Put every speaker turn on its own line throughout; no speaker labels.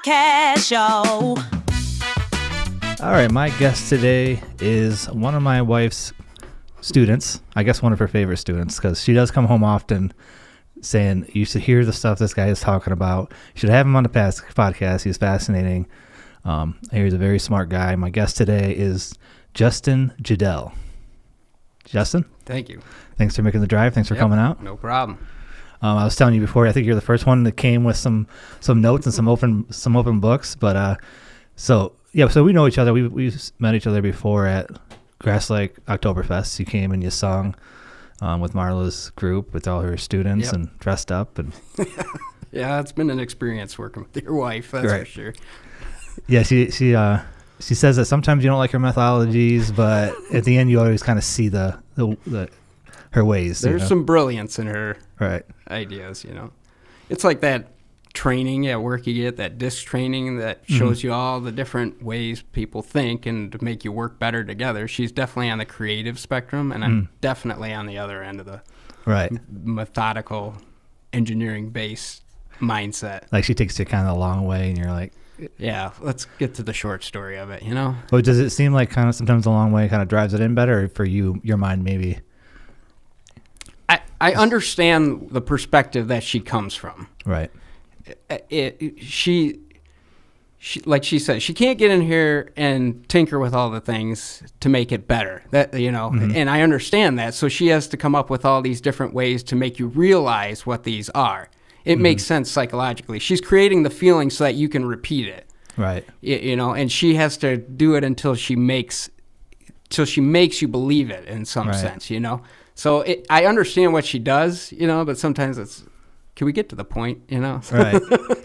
podcast show.
All right, my guest today is one of my wife's students. I guess one of her favorite students, because she does come home often saying, you should hear the stuff this guy is talking about. You should have him on the podcast. He's fascinating. He's a very smart guy. My guest today is Justin Jedele. Justin?
Thank you.
Thanks for making the drive. Thanks for coming out.
No problem.
I was telling you before, I think you're the first one that came with some notes and some open books. But so we know each other. We met each other before at Grass Lake Oktoberfest. You came and you sung with Marla's group with all her students and dressed up. And
yeah, it's been an experience working with your wife. That's for sure.
Yeah, she says that sometimes you don't like her methodologies, but at the end you always kind of see the her ways.
There's some brilliance in her
ideas.
It's like that training at work you get, that disc training that shows you all the different ways people think and to make you work better together. She's definitely on the creative spectrum, and I'm definitely on the other end of the methodical, engineering-based mindset.
Like she takes you kind of a long way, and you're like,
yeah, let's get to the short story of it,
But does it seem like kind of sometimes a long way kind of drives it in better, or for you, your mind maybe?
I understand the perspective that she comes from.
Right.
She like she said, she can't get in here and tinker with all the things to make it better. And I understand that. So she has to come up with all these different ways to make you realize what these are. It makes sense psychologically. She's creating the feeling so that you can repeat it.
Right.
And she has to do it until she makes you believe it in some sense, So I understand what she does, but sometimes it's, can we get to the point,
Right.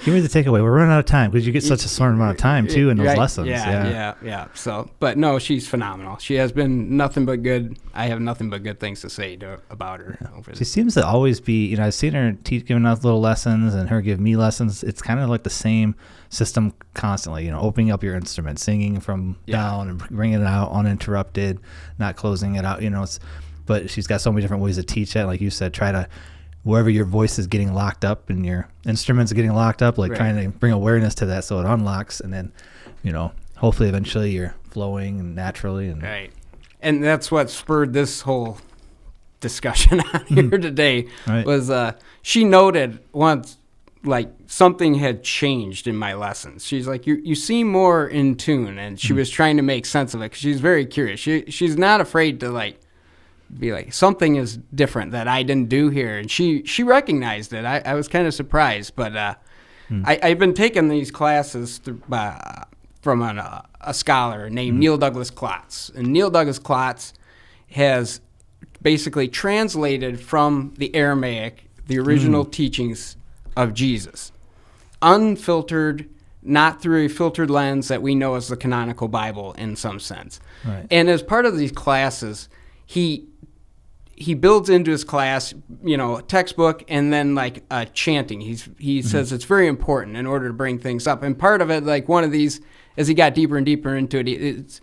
Give me the takeaway. We're running out of time because you get such a short amount of time, too, in those lessons.
Yeah. So, but no, she's phenomenal. She has been nothing but good. I have nothing but good things to say about her.
Yeah. She seems to always be, I've seen her giving us little lessons and her give me lessons. It's kind of like the same system constantly, opening up your instrument, singing from down and bringing it out uninterrupted, not closing it out, but she's got so many different ways to teach it. Like you said, try to, wherever your voice is getting locked up and your instruments are getting locked up, like trying to bring awareness to that so it unlocks, and then, hopefully eventually you're flowing naturally.
Right. And that's what spurred this whole discussion on here today was she noted once, like, something had changed in my lessons. She's like, you seem more in tune, and she was trying to make sense of it because she's very curious. She's not afraid to, be like, something is different that I didn't do here. And she recognized it. I was kind of surprised. But I've been taking these classes from a scholar named Neil Douglas-Klotz. And Neil Douglas-Klotz has basically translated from the Aramaic the original teachings of Jesus. Unfiltered, not through a filtered lens that we know as the canonical Bible in some sense.
Right.
And as part of these classes, he builds into his class, a textbook and then like chanting. He says it's very important in order to bring things up. And part of it, like one of these, as he got deeper and deeper into it,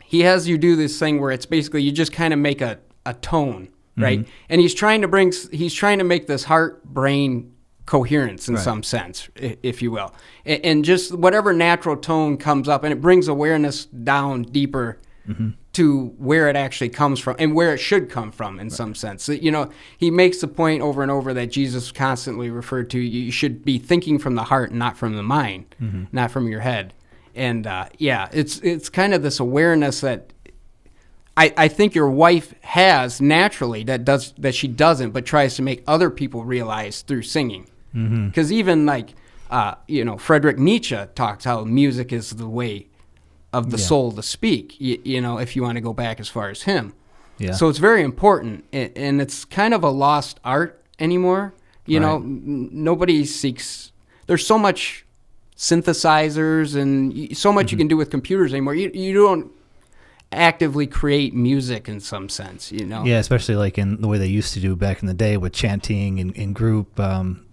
he has you do this thing where it's basically you just kind of make a tone, right? And he's trying to make this heart-brain coherence in some sense, if you will. And just whatever natural tone comes up, and it brings awareness down deeper to where it actually comes from and where it should come from in some sense. He makes the point over and over that Jesus constantly referred to, you should be thinking from the heart and not from the mind, not from your head. And it's kind of this awareness that I think your wife has naturally that she doesn't, but tries to make other people realize through singing. Because even Friedrich Nietzsche talks how music is the way of the soul to speak, if you want to go back as far as him. Yeah. So it's very important, and it's kind of a lost art anymore. Nobody seeks, there's so much synthesizers and so much you can do with computers anymore. You don't actively create music in some sense,
Yeah, especially like in the way they used to do back in the day with chanting and in group, around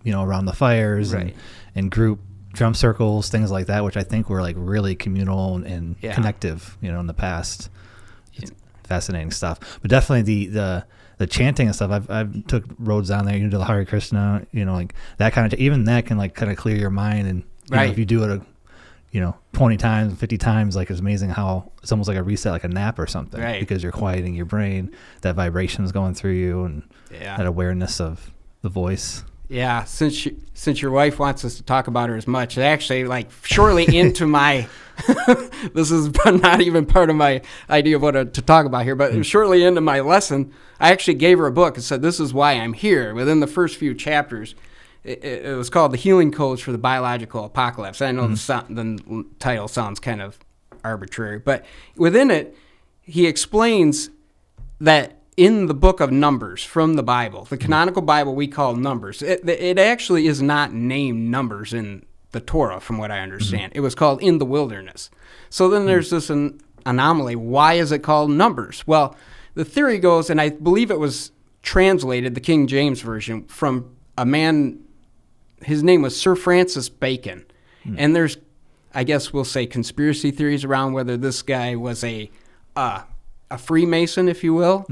the fires and group drum circles, things like that, which I think were like really communal and connective, in the past. It's fascinating stuff. But definitely the the chanting and stuff. I've took roads down there. You do the Hare Krishna, like that kind of. Even that can like kind of clear your mind, and if you do it 20 times, 50 times, like it's amazing how it's almost like a reset, like a nap or something, because you're quieting your brain, that vibration is going through you, and that awareness of the voice. Yeah,
since your wife wants us to talk about her as much, actually, like shortly into my, this is not even part of my idea of what to talk about here, but shortly into my lesson, I actually gave her a book and said, this is why I'm here. Within the first few chapters, it was called The Healing Codes for the Biological Apocalypse. I know the title sounds kind of arbitrary, but within it, he explains that in the book of Numbers from the Bible, the canonical Bible we call Numbers, it actually is not named Numbers in the Torah, from what I understand. It was called In the Wilderness. So then there's this anomaly. Why is it called Numbers? Well, the theory goes, and I believe it was translated, the King James Version, from a man, his name was Sir Francis Bacon. And there's, I guess we'll say, conspiracy theories around whether this guy was a Freemason, if you will.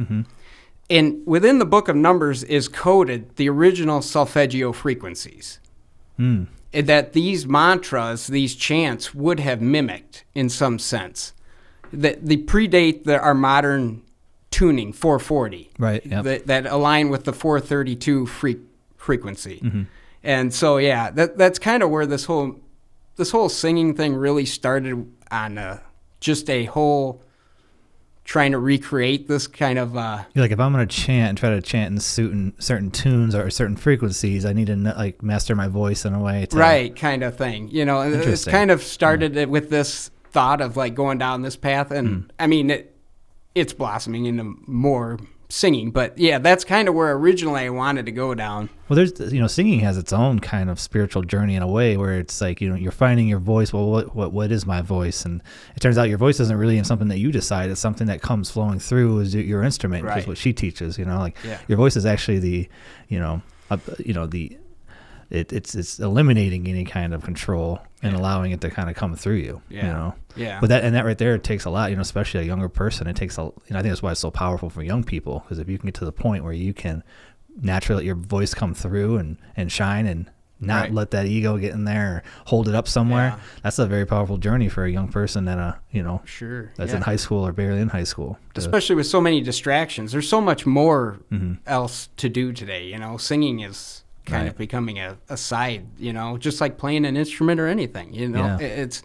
And within the book of Numbers is coded the original solfeggio frequencies that these mantras, these chants, would have mimicked in some sense. That they predate our modern tuning, 440, that align with the 432 frequency. And so, that's kind of where this whole singing thing really started, on just a whole trying to recreate this kind of
you're like, if I'm going to chant and try to chant in certain tunes or certain frequencies, I need to like master my voice in a way
kind of thing. It's kind of started with this thought of like going down this path, and I mean it's blossoming into more singing, but that's kind of where originally I wanted to go down.
Well, there's singing has its own kind of spiritual journey in a way, where it's like you're finding your voice. Well, what is my voice? And it turns out your voice isn't really something that you decide. It's something that comes flowing through as your instrument, which is what she teaches. Your voice is actually it's eliminating any kind of control and allowing it to kind of come through you. But that right there, it takes a lot, especially a younger person. It takes I think that's why it's so powerful for young people, because if you can get to the point where you can naturally let your voice come through and shine, and not let that ego get in there or hold it up somewhere, that's a very powerful journey for a young person that that's in high school or barely in high school,
especially with so many distractions. There's so much more else to do today. Singing is kind of becoming a side, just like playing an instrument or anything. It's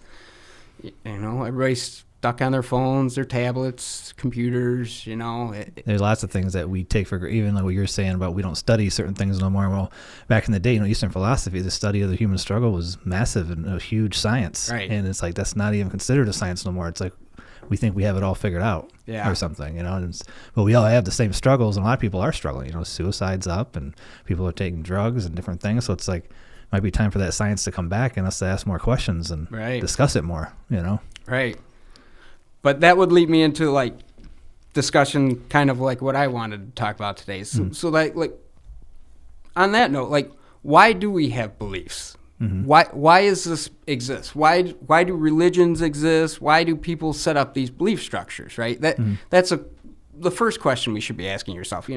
everybody's stuck on their phones, their tablets, computers.
There's lots of things that we take for granted, even like what you're saying about we don't study certain things no more. Well, back in the day, Eastern philosophy, the study of the human struggle was massive and a huge science, and it's like that's not even considered a science no more. It's like we think we have it all figured out or something, but we all have the same struggles, and a lot of people are struggling. Suicide's up, and people are taking drugs and different things. So it's like might be time for that science to come back and us to ask more questions and discuss it more.
Right. But that would lead me into like discussion, kind of like what I wanted to talk about today. So like on that note, like, why do we have beliefs? Why does this exist? Why do religions exist? Why do people set up these belief structures? Right. That's the first question we should be asking yourself.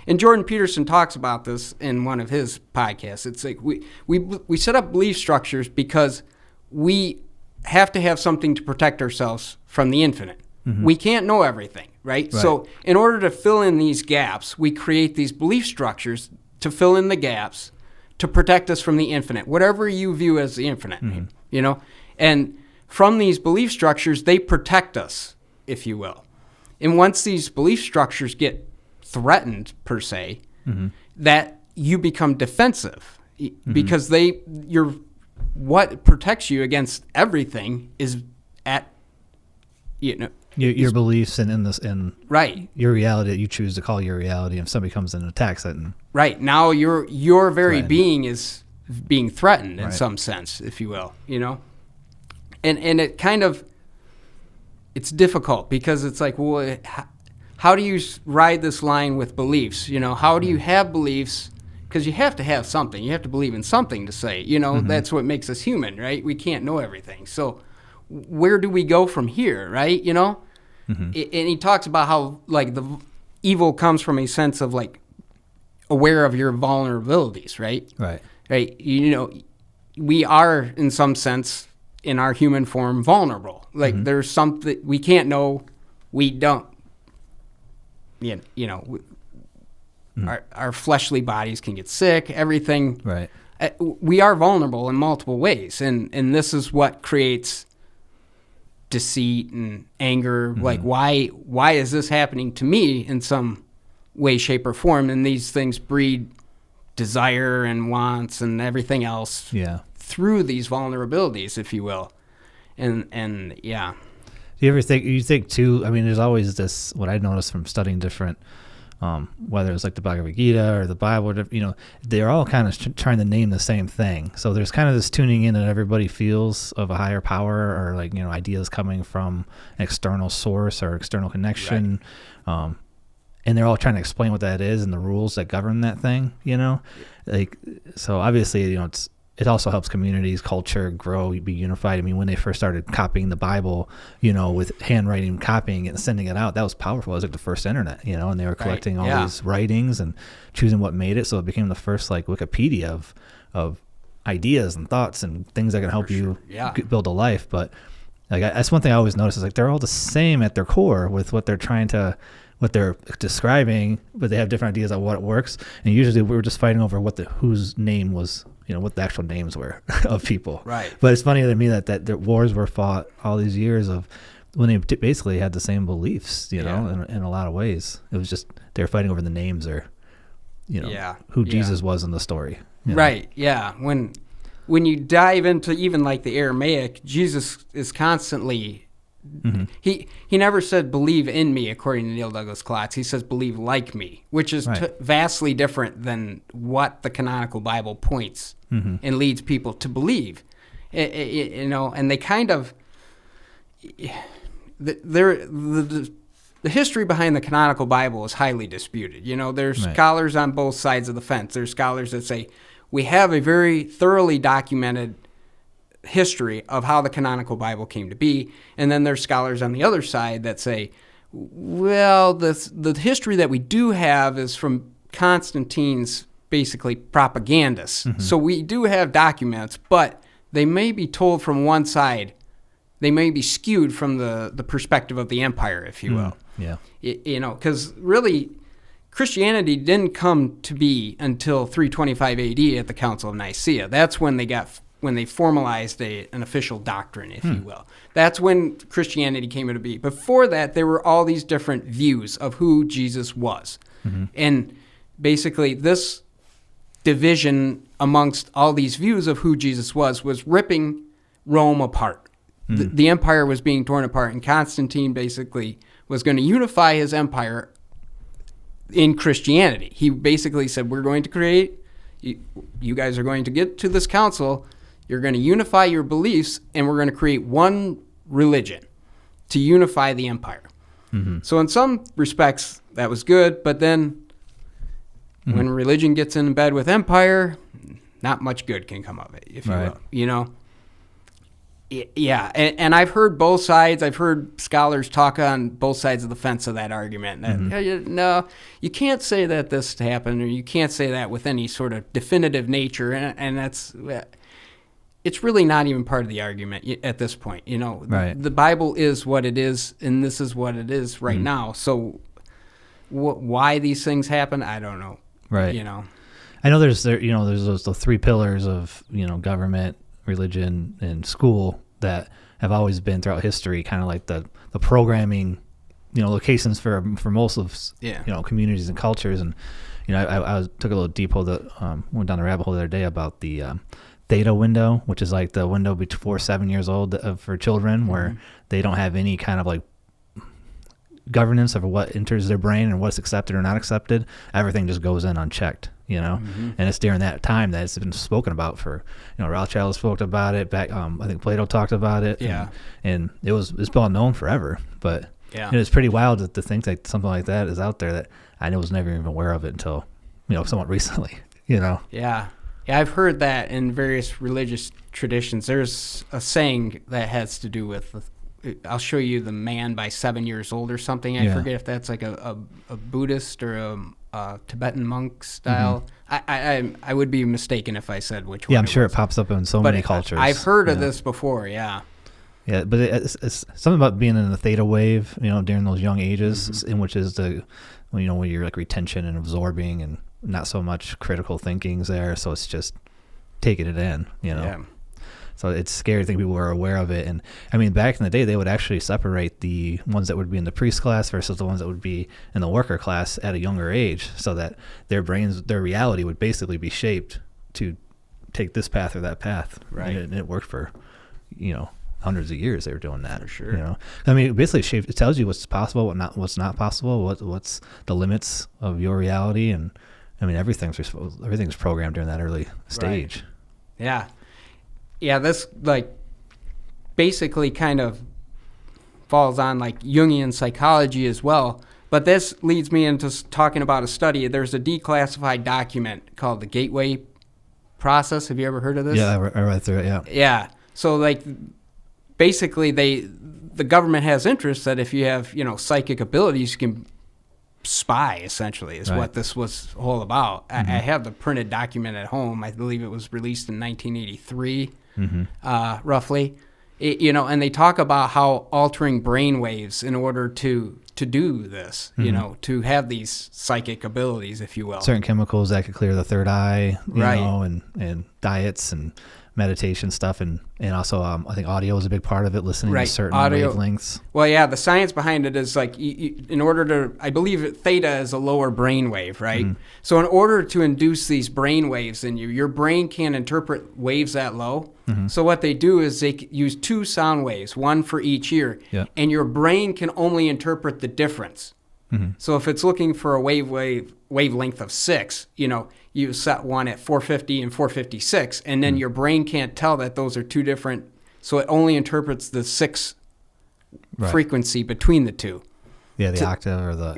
And Jordan Peterson talks about this in one of his podcasts. It's like we set up belief structures because we have to have something to protect ourselves from the infinite. We can't know everything, right? So in order to fill in these gaps, we create these belief structures to fill in the gaps, to protect us from the infinite, whatever you view as the infinite, And from these belief structures, they protect us, if you will. And once these belief structures get threatened, per se, that you become defensive, because what protects you against everything is
your beliefs and your reality that you choose to call your reality. If somebody comes in and attacks it,
now your very being is being threatened in some sense, if you will, and it kind of, it's difficult because it's like, well, how do you ride this line with beliefs? How do you have beliefs? Because you have to have something. You have to believe in something to say. That's what makes us human, right? We can't know everything. So where do we go from here, right? And he talks about how, like, evil comes from a sense of like aware of your vulnerabilities, right? Right. You know, we are in some sense in our human form vulnerable. Like there's something we can't know, we don't. You know, our fleshly bodies can get sick. Everything.
Right.
We are vulnerable in multiple ways, and this is what creates deceit and anger. Like, why is this happening to me in some way, shape, or form? And these things breed desire and wants and everything else through these vulnerabilities, if you will. And yeah.
Do you ever think too, I mean, there's always this, what I noticed from studying different, whether it's like the Bhagavad Gita or the Bible, you know, they're all kind of trying to name the same thing. So there's kind of this tuning in that everybody feels of a higher power, or like, you know, ideas coming from an external source or external connection. Right. And they're all trying to explain what that is and the rules that govern that thing, you know? Like, so obviously, you know, it also helps communities, culture grow, be unified. I mean, when they first started copying the Bible, you know, with handwriting, copying it and sending it out, that was powerful. It was like the first internet, you know, and they were collecting all these writings and choosing what made it. So it became the first like Wikipedia of ideas and thoughts and things that can help you build a life. But like, that's one thing I always notice is like, they're all the same at their core with what they're describing, but they have different ideas on what works. And usually we were just fighting over whose name was, you know, what the actual names were of people.
Right.
But it's funny to me that the wars were fought all these years of when they basically had the same beliefs, you know, in a lot of ways. It was just they were fighting over the names or, you know, who Jesus was in the story.
Right. Know? Yeah. When you dive into even like the Aramaic, Jesus is constantly he never said believe in me, according to Neil Douglas-Klotz. He says believe like me, which is vastly different than what the canonical Bible points and leads people to believe. You know, and they kind of the history behind the canonical Bible is highly disputed. You know, there's scholars on both sides of the fence. There's scholars that say we have a very thoroughly documented history of how the canonical Bible came to be, and then there's scholars on the other side that say, well, the history that we do have is from Constantine's basically propagandists. So we do have documents, but they may be told from one side. They may be skewed from the perspective of the empire, if you will.
Yeah.
You know, because really Christianity didn't come to be until 325 AD at the Council of Nicaea. That's when they formalized an official doctrine, if you will. That's when Christianity came into being. Before that, there were all these different views of who Jesus was. And basically this division amongst all these views of who Jesus was ripping Rome apart. The empire was being torn apart, and Constantine basically was going to unify his empire in Christianity. He basically said, we're going to create, you guys are going to get to this council, you're going to unify your beliefs, and we're going to create one religion to unify the empire. So in some respects, that was good, but then when religion gets in bed with empire, not much good can come of it, if you will. You know? Yeah, and I've heard both sides. I've heard scholars talk on both sides of the fence of that argument. That, no, you can't say that this happened, or you can't say that with any sort of definitive nature, and that's... It's really not even part of the argument at this point. You know, the Bible is what it is, and this is what it is right now. So why these things happen, I don't know.
Right.
You know,
I know there's the three pillars of, you know, government, religion, and school that have always been throughout history, kind of like the programming, you know, locations for most of you know, communities and cultures. And you know, I took a little deep hole went down the rabbit hole the other day about the theta window, which is like the window before 7 years old for children, where they don't have any kind of like governance over what enters their brain and what's accepted or not accepted. Everything just goes in unchecked, you know. And it's during that time that it's been spoken about for, you know, Rothschild spoke about it back. I think Plato talked about it. And it's well known forever. But it's pretty wild to think that something like that is out there that I was never even aware of it until, you know, somewhat recently, you know.
Yeah, I've heard that in various religious traditions. There's a saying that has to do with I'll show you The Man by 7 Years Old or something. I forget if that's like a Buddhist or a Tibetan monk style. I would be mistaken if I said which one.
Yeah, I'm sure it pops up in so many cultures.
I've heard of this before, yeah.
Yeah, but it's something about being in the theta wave, during those young ages, in which is when you're like retention and absorbing and not so much critical thinking's there. So it's just taking it in,
Yeah.
So it's scary to think people are aware of it. And I mean, back in the day, they would actually separate the ones that would be in the priest class versus the ones that would be in the worker class at a younger age, so that their reality would basically be shaped to take this path or that path.
Right.
And it worked for, hundreds of years. They were doing that.
For sure.
I mean, basically it tells you what's possible, what's not possible, what's the limits of your reality. And I mean, everything's programmed during that early stage.
Right. Yeah, this like basically kind of falls on like Jungian psychology as well. But this leads me into talking about a study. There's a declassified document called the Gateway Process. Have you ever heard of this?
Yeah, I read through it, yeah.
Yeah. So like basically the government has interest that if you have, psychic abilities, you can spy, essentially, is what this was all about. I have the printed document at home. I believe it was released in 1983, roughly. And they talk about how altering brain waves in order to do this, to have these psychic abilities, if you will.
Certain chemicals that could clear the third eye, you know, and diets and meditation stuff, and also I think audio is a big part of it, listening to certain wavelengths.
Well, yeah, the science behind it is like in order to, I believe theta is a lower brain wave, right? So in order to induce these brain waves in you, your brain can't interpret waves that low. So what they do is they use 2 sound waves, one for each ear, and your brain can only interpret the difference. So if it's looking for a wavelength of 6, you set one at 450 and 456, and then your brain can't tell that those are 2 different, so it only interprets the 6 frequency between the 2.
Yeah, the octave or the...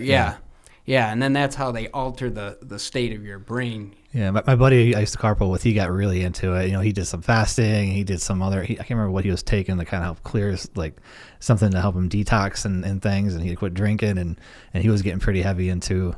Yeah, and then that's how they alter the state of your brain.
Yeah, my buddy I used to carpool with, he got really into it. He did some fasting, he did some other... I can't remember what he was taking to kind of help clear, like something to help him detox and things, and he quit drinking, and he was getting pretty heavy into...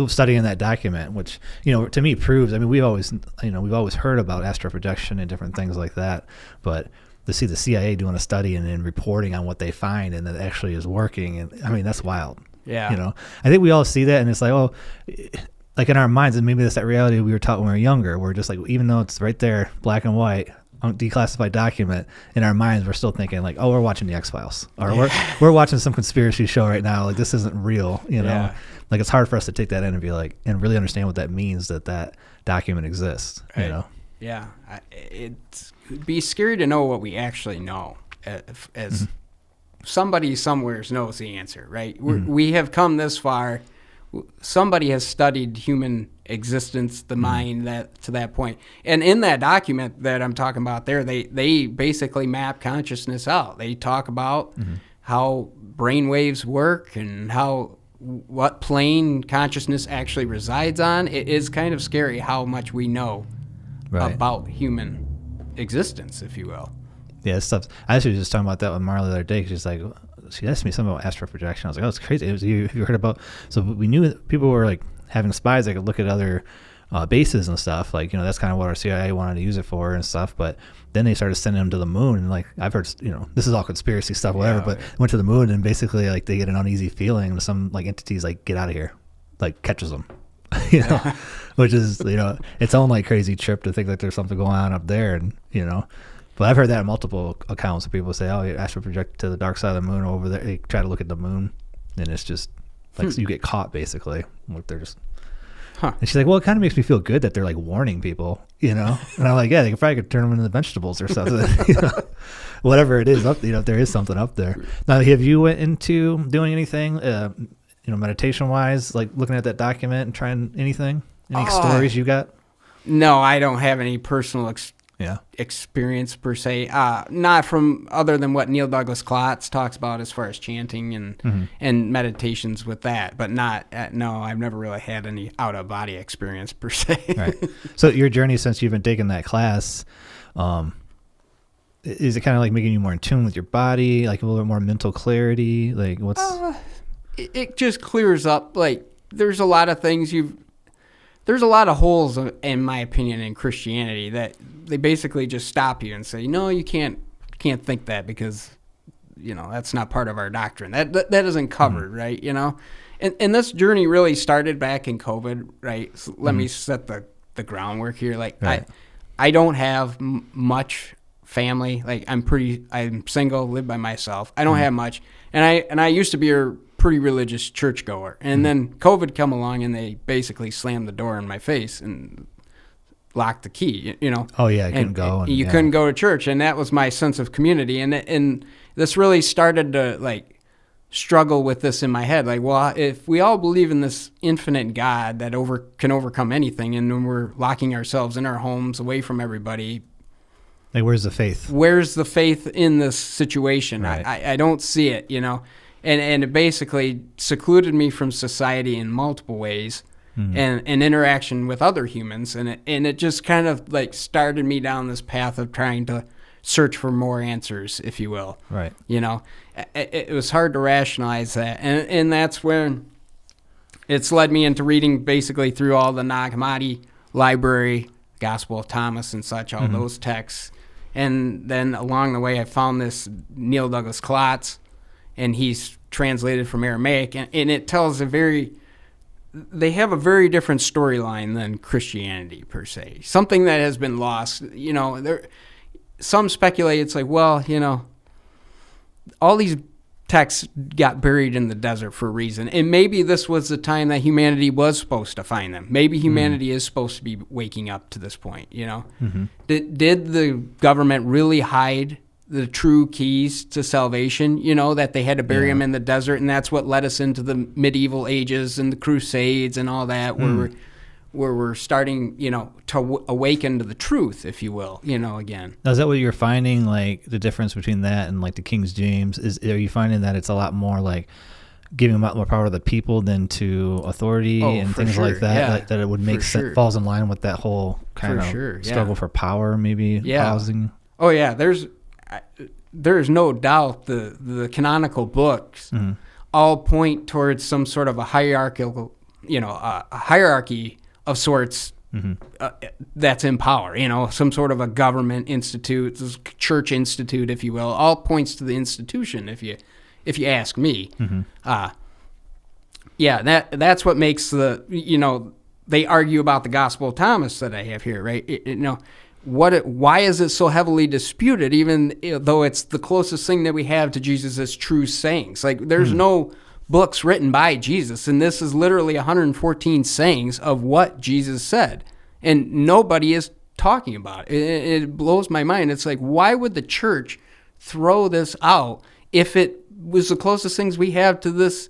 studying that document, which, to me proves, I mean, we've always heard about astral projection and different things like that, but to see the CIA doing a study and then reporting on what they find and that actually is working, and I mean, that's wild.
Yeah.
I think we all see that and it's like, oh, like in our minds, and maybe that's that reality we were taught when we were younger, we're just like, even though it's right there, black and white, declassified document, in our minds we're still thinking like, oh, we're watching the X-Files, or we're watching some conspiracy show right now, like this isn't real, like it's hard for us to take that in and be like, and really understand what that means, that document exists.
It'd be scary to know what we actually know, as somebody somewhere knows the answer, right? We have come this far. Somebody has studied human existence, the mind, to that point. And in that document that I'm talking about there, they basically map consciousness out. They talk about how brain waves work and what plane consciousness actually resides on. It is kind of scary how much we know about human existence, if you will.
Yeah, stuff. I actually was just talking about that with Marla the other day, because she asked me something about astral projection. I was like, oh, it's crazy. You heard about? So we knew that people were like having spies that could look at other bases and stuff. Like, that's kind of what our CIA wanted to use it for and stuff. But then they started sending them to the moon, and like I've heard, this is all conspiracy stuff, whatever. But went to the moon, and basically like they get an uneasy feeling, and some like entities like get out of here, like catches them, which is its own like crazy trip to think that there's something going on up there, and But I've heard that in multiple accounts. People say, oh, you astral project to the dark side of the moon over there. They try to look at the moon, and it's just like so you get caught, basically. Like they're just... And she's like, well, it kind of makes me feel good that they're like warning people, And I'm like, yeah, they probably could turn them into the vegetables or something. Whatever it is up, if there is something up there. Now, have you went into doing anything, meditation-wise, like looking at that document and trying anything? Any stories you got? No,
I don't have any personal experience per se, not from other than what Neil Douglas-Klotz talks about as far as chanting and meditations with that, but not no, I've never really had any out-of-body experience per se.
Right. So your journey since you've been taking that class, is it kind of like making you more in tune with your body, like a little bit more mental clarity? Like what's...
It just clears up. Like there's a lot of things there's a lot of holes, in my opinion, in Christianity that they basically just stop you and say, no, you can't think that because, that's not part of our doctrine. That isn't covered, right? And this journey really started back in COVID, right? So let me set the groundwork here. Like right. I don't have much family. Like I'm single, live by myself. I don't have much. And I used to be a pretty religious churchgoer. And then COVID come along and they basically slammed the door in my face and locked the key,
Oh yeah, I couldn't go.
And you couldn't go to church. And that was my sense of community. And this really started to like struggle with this in my head. Like, well, if we all believe in this infinite God that can overcome anything, and when we're locking ourselves in our homes away from everybody,
like, where's the faith?
Where's the faith in this situation?
Right.
I don't see it, and it basically secluded me from society in multiple ways and interaction with other humans. And it just kind of like started me down this path of trying to search for more answers, if you will.
Right.
It was hard to rationalize that. And that's when it's led me into reading basically through all the Hammadi library, Gospel of Thomas and such, all those texts. And then along the way, I found this Neil Douglas-Klotz, and he's translated from Aramaic, and it tells they have a very different storyline than Christianity per se. Something that has been lost. Some speculate it's like, well, all these texts got buried in the desert for a reason, and maybe this was the time that humanity was supposed to find them. Maybe humanity is supposed to be waking up to this point. Did the government really hide the true keys to salvation? That they had to bury them in the desert, and that's what led us into the medieval ages and the Crusades and all that, where we're starting, to awaken to the truth, if you will, again.
Now, is that what you're finding, like, the difference between that and, like, the King James? Are you finding that it's a lot more, like, giving a lot more power to the people than to authority and things like that?
Yeah.
That it would make sense, falls in line with that whole kind of struggle for power, maybe, causing?
Oh, yeah. There's no doubt the canonical books all point towards some sort of a hierarchical, a hierarchy of sorts that's in power, some sort of a government institute, church institute, if you will, all points to the institution, if you ask me. That's what makes they argue about the Gospel of Thomas that I have here, right? Why is it so heavily disputed, even though it's the closest thing that we have to Jesus' true sayings? Like, there's no books written by Jesus, and this is literally 114 sayings of what Jesus said, and nobody is talking about it. It blows my mind. It's like, why would the church throw this out if it was the closest things we have to the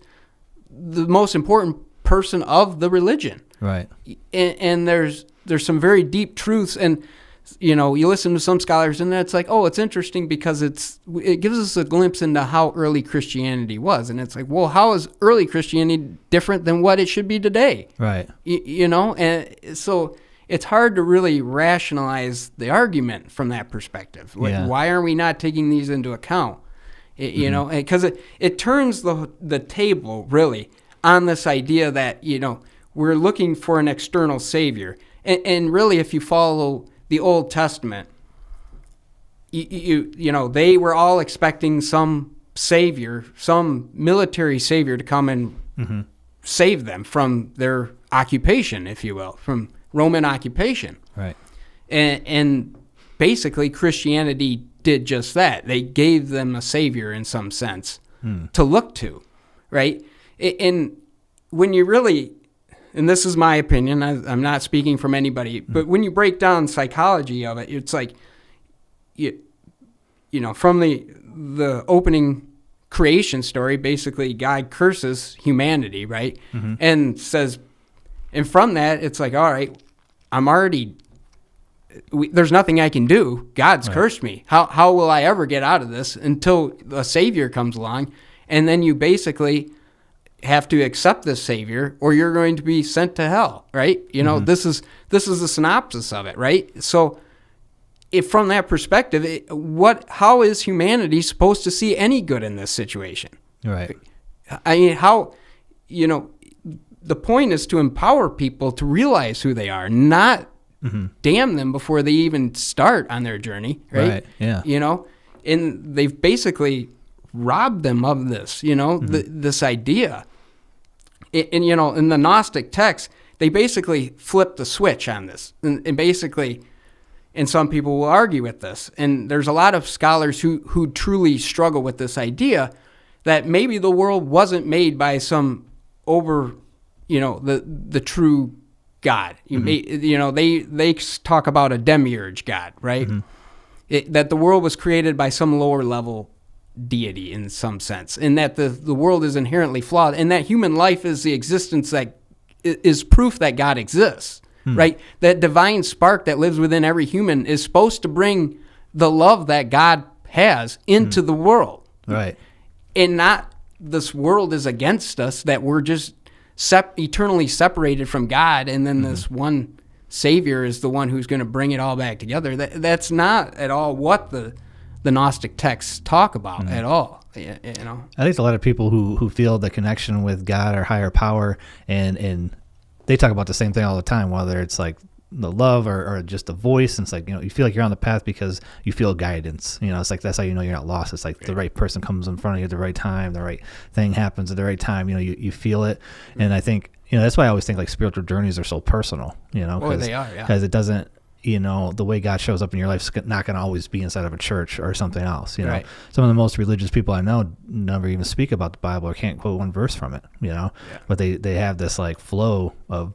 most important person of the religion?
Right.
And there's some very deep truths, and you listen to some scholars, and it's like, oh, it's interesting because it gives us a glimpse into how early Christianity was. And it's like, well, how is early Christianity different than what it should be today?
Right.
And so it's hard to really rationalize the argument from that perspective. Like, why are we not taking these into account? Because it turns the table, really, on this idea that, we're looking for an external savior. And really, if you follow the Old Testament, they were all expecting some savior, some military savior to come and save them from their occupation, if you will, from Roman occupation.
Right.
And basically Christianity did just that. They gave them a savior in some sense to look to, right? And when you really... And this is my opinion, I'm not speaking from anybody, but when you break down psychology of it, it's like, from the opening creation story, basically God curses humanity, right? And says, and from that, it's like, all right, there's nothing I can do. God's cursed me. How will I ever get out of this until a savior comes along? And then you basically have to accept this savior, or you're going to be sent to hell, right? This is the synopsis of it, right? So if from that perspective, how is humanity supposed to see any good in this situation?
Right.
I mean, the point is to empower people to realize who they are, not damn them before they even start on their journey, right?
Yeah.
And they've basically robbed them of this, this idea. And, in the Gnostic text, they basically flip the switch on this. And basically, and some people will argue with this. And there's a lot of scholars who truly struggle with this idea that maybe the world wasn't made by some the true God. They talk about a demiurge God, right? That the world was created by some lower level deity in some sense, and that the world is inherently flawed, and that human life is the existence that is proof that God exists, right? That divine spark that lives within every human is supposed to bring the love that God has into the world.
Right.
And not this world is against us, that we're just eternally separated from God, and then this one Savior is the one who's going to bring it all back together. That's not at all what the Gnostic texts talk about at all. I
think a lot of people who feel the connection with God or higher power, and they talk about the same thing all the time, whether it's like the love or just the voice. And it's like, you feel like you're on the path because you feel guidance. It's like, that's how you know you're not lost. It's like the right person comes in front of you at the right time, the right thing happens at the right time. You feel it. And I think, that's why I always think like spiritual journeys are so personal,
they are, yeah.
Because it doesn't, the way God shows up in your life is not going to always be inside of a church or something else.
Right.
Some of the most religious people I know never even speak about the Bible or can't quote one verse from it, but they have this like flow of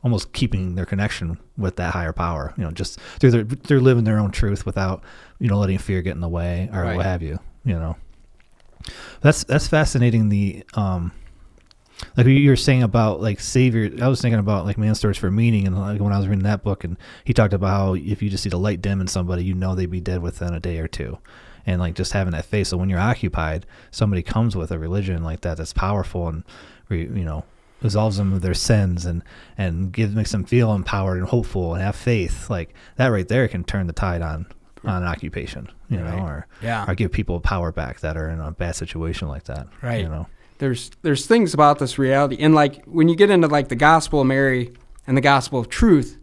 almost keeping their connection with that higher power, just through living their own truth without, letting fear get in the way or what have you, That's fascinating. The, like you were saying about like Savior, I was thinking about like Man's Search for Meaning, and like when I was reading that book, and he talked about how if you just see the light dim in somebody, they'd be dead within a day or two. And like just having that faith. So when you're occupied, somebody comes with a religion like that's powerful and, absolves them of their sins and makes them feel empowered and hopeful and have faith. Like that right there can turn the tide on an occupation, or give people power back that are in a bad situation like that.
Right. There's things about this reality, and like when you get into like the Gospel of Mary and the Gospel of Truth,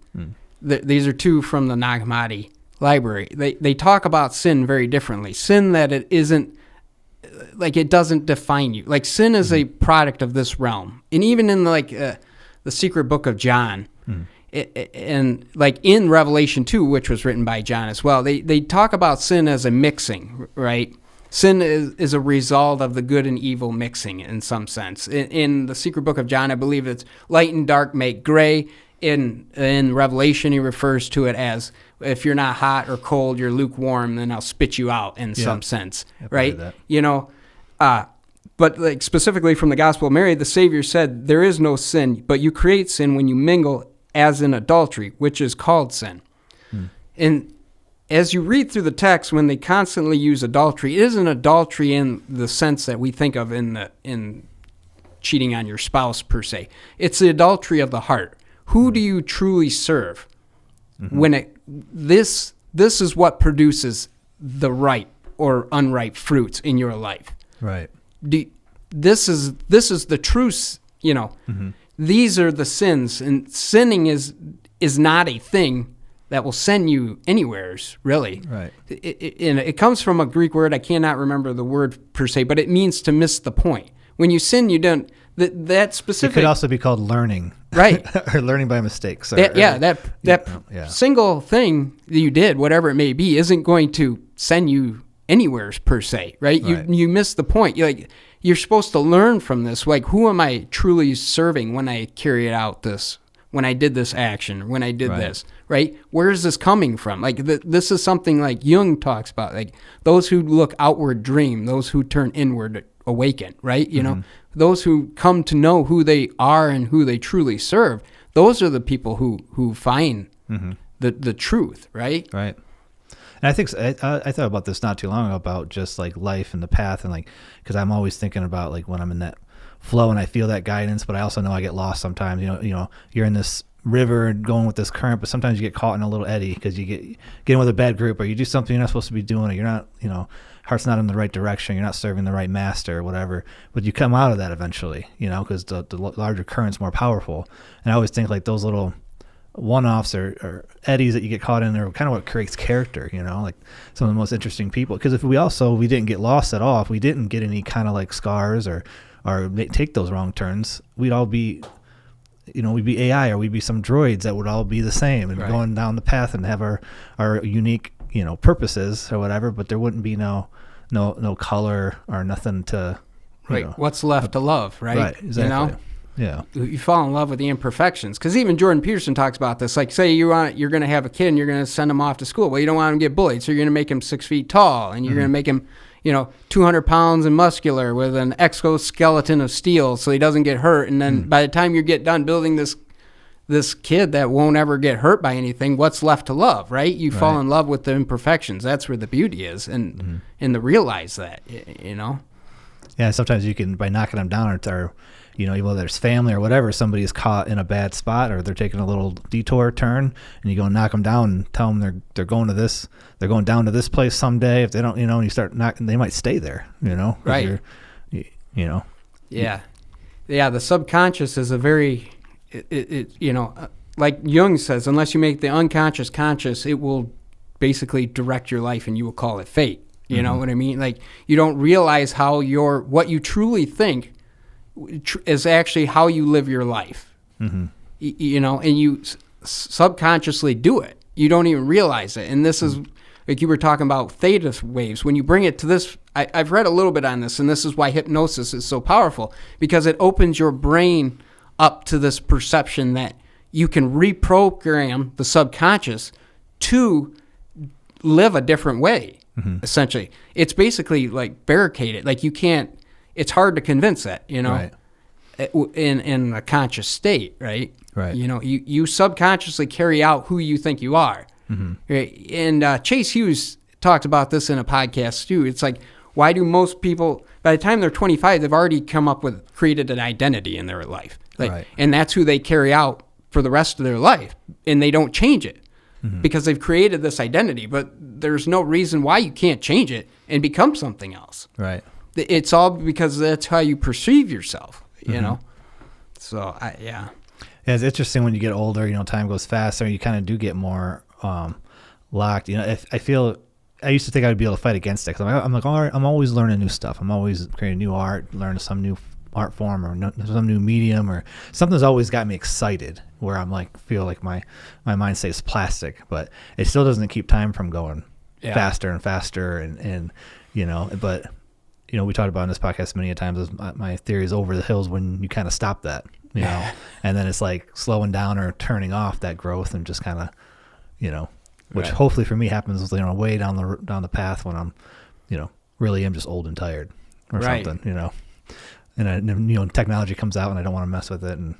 these are two from the Hammadi library. They talk about sin very differently. Sin that it isn't, like it doesn't define you. Like sin is a product of this realm. And even in like the secret book of John, and like in Revelation 2, which was written by John as well, they talk about sin as a mixing, right? Sin is a result of the good and evil mixing in some sense. In the secret book of John, I believe it's light and dark make gray. In Revelation, he refers to it as, if you're not hot or cold, you're lukewarm, then I'll spit you out in some sense, right? But like specifically from the Gospel of Mary, the Savior said, there is no sin, but you create sin when you mingle as in adultery, which is called sin. And as you read through the text, when they constantly use adultery, it isn't adultery in the sense that we think of in cheating on your spouse per se. It's the adultery of the heart. Who do you truly serve? When this is what produces the ripe or unripe fruits in your life.
Right.
This is the truth. These are the sins, and sinning is not a thing that will send you anywheres, really.
Right.
It comes from a Greek word. I cannot remember the word per se, but it means to miss the point. When you sin, you don't. That specific.
It could also be called learning,
right?
Or learning by mistakes.
That single thing that you did, whatever it may be, isn't going to send you anywhere per se, right? You miss the point. You're supposed to learn from this. Like, who am I truly serving when I carry out this? When I did this action, when I did this, right? Where is this coming from? Like, this is something like Jung talks about. Like, those who look outward dream, those who turn inward awaken, right? Those who come to know who they are and who they truly serve, those are the people who find the truth, right?
Right. And I think I thought about this not too long ago, about just like life and the path, and like, because I'm always thinking about like when I'm in that flow and I feel that guidance, but I also know I get lost sometimes. You're in this river and going with this current, but sometimes you get caught in a little eddy because you get in with a bad group, or you do something you're not supposed to be doing, or you're not, heart's not in the right direction, you're not serving the right master or whatever, but you come out of that eventually, because the larger current's more powerful. And I always think like those little one-offs or eddies that you get caught in are kind of what creates character, like some of the most interesting people. Because if we didn't get lost at all, if we didn't get any kind of like scars or take those wrong turns, we'd all be, we'd be AI, or we'd be some droids that would all be the same and going down the path and have our unique, purposes or whatever, but there wouldn't be no color or nothing to,
what's left to love, right?
Right, exactly. Yeah.
You fall in love with the imperfections. Because even Jordan Peterson talks about this. Like, say you're going to have a kid and you're going to send him off to school. Well, you don't want him to get bullied, so you're going to make him 6 feet tall, and you're going to make him 200 pounds and muscular with an exoskeleton of steel so he doesn't get hurt. And then by the time you get done building this kid that won't ever get hurt by anything, what's left to love, right? You fall in love with the imperfections. That's where the beauty is, and to realize that,
Yeah, sometimes you can, by knocking them down, or whether there's family or whatever, somebody's caught in a bad spot, or they're taking a little detour turn, and you go and knock them down and tell them they're going down to this place someday. If they don't, and you start knocking, they might stay there,
Right. Yeah. The subconscious is a very, like Jung says, unless you make the unconscious conscious, it will basically direct your life, and you will call it fate. You know what I mean? Like, you don't realize how what you truly think is actually how you live your life. And you subconsciously do it. You don't even realize it. And this is, like you were talking about theta waves. When you bring it to this, I've read a little bit on this, and this is why hypnosis is so powerful, because it opens your brain up to this perception that you can reprogram the subconscious to live a different way. Essentially, it's basically like barricaded. Like, you can't. It's hard to convince that,
Right.
in a conscious state, right?
Right.
You subconsciously carry out who you think you are. Right? And Chase Hughes talked about this in a podcast too. It's like, why do most people, by the time they're 25, they've already created an identity in their life, and that's who they carry out for the rest of their life, and they don't change it. Because they've created this identity, but there's no reason why you can't change it and become something else.
Right.
It's all because that's how you perceive yourself, So,
Yeah, it's interesting when you get older, time goes faster, you kind of do get more locked. If I feel, I used to think I would be able to fight against it, because I'm like, all right, I'm always learning new stuff. I'm always creating new art, learning some new art form, or some new medium, or something's always got me excited, where I'm like, feel like my mind stays plastic, but it still doesn't keep time from going faster and faster, and but we talked about in this podcast many times, is my theory is over the hills when you kind of stop that, and then it's like slowing down or turning off that growth, and just kind of which hopefully for me happens way down the path when I'm really am just old and tired or something, and technology comes out and I don't want to mess with it, and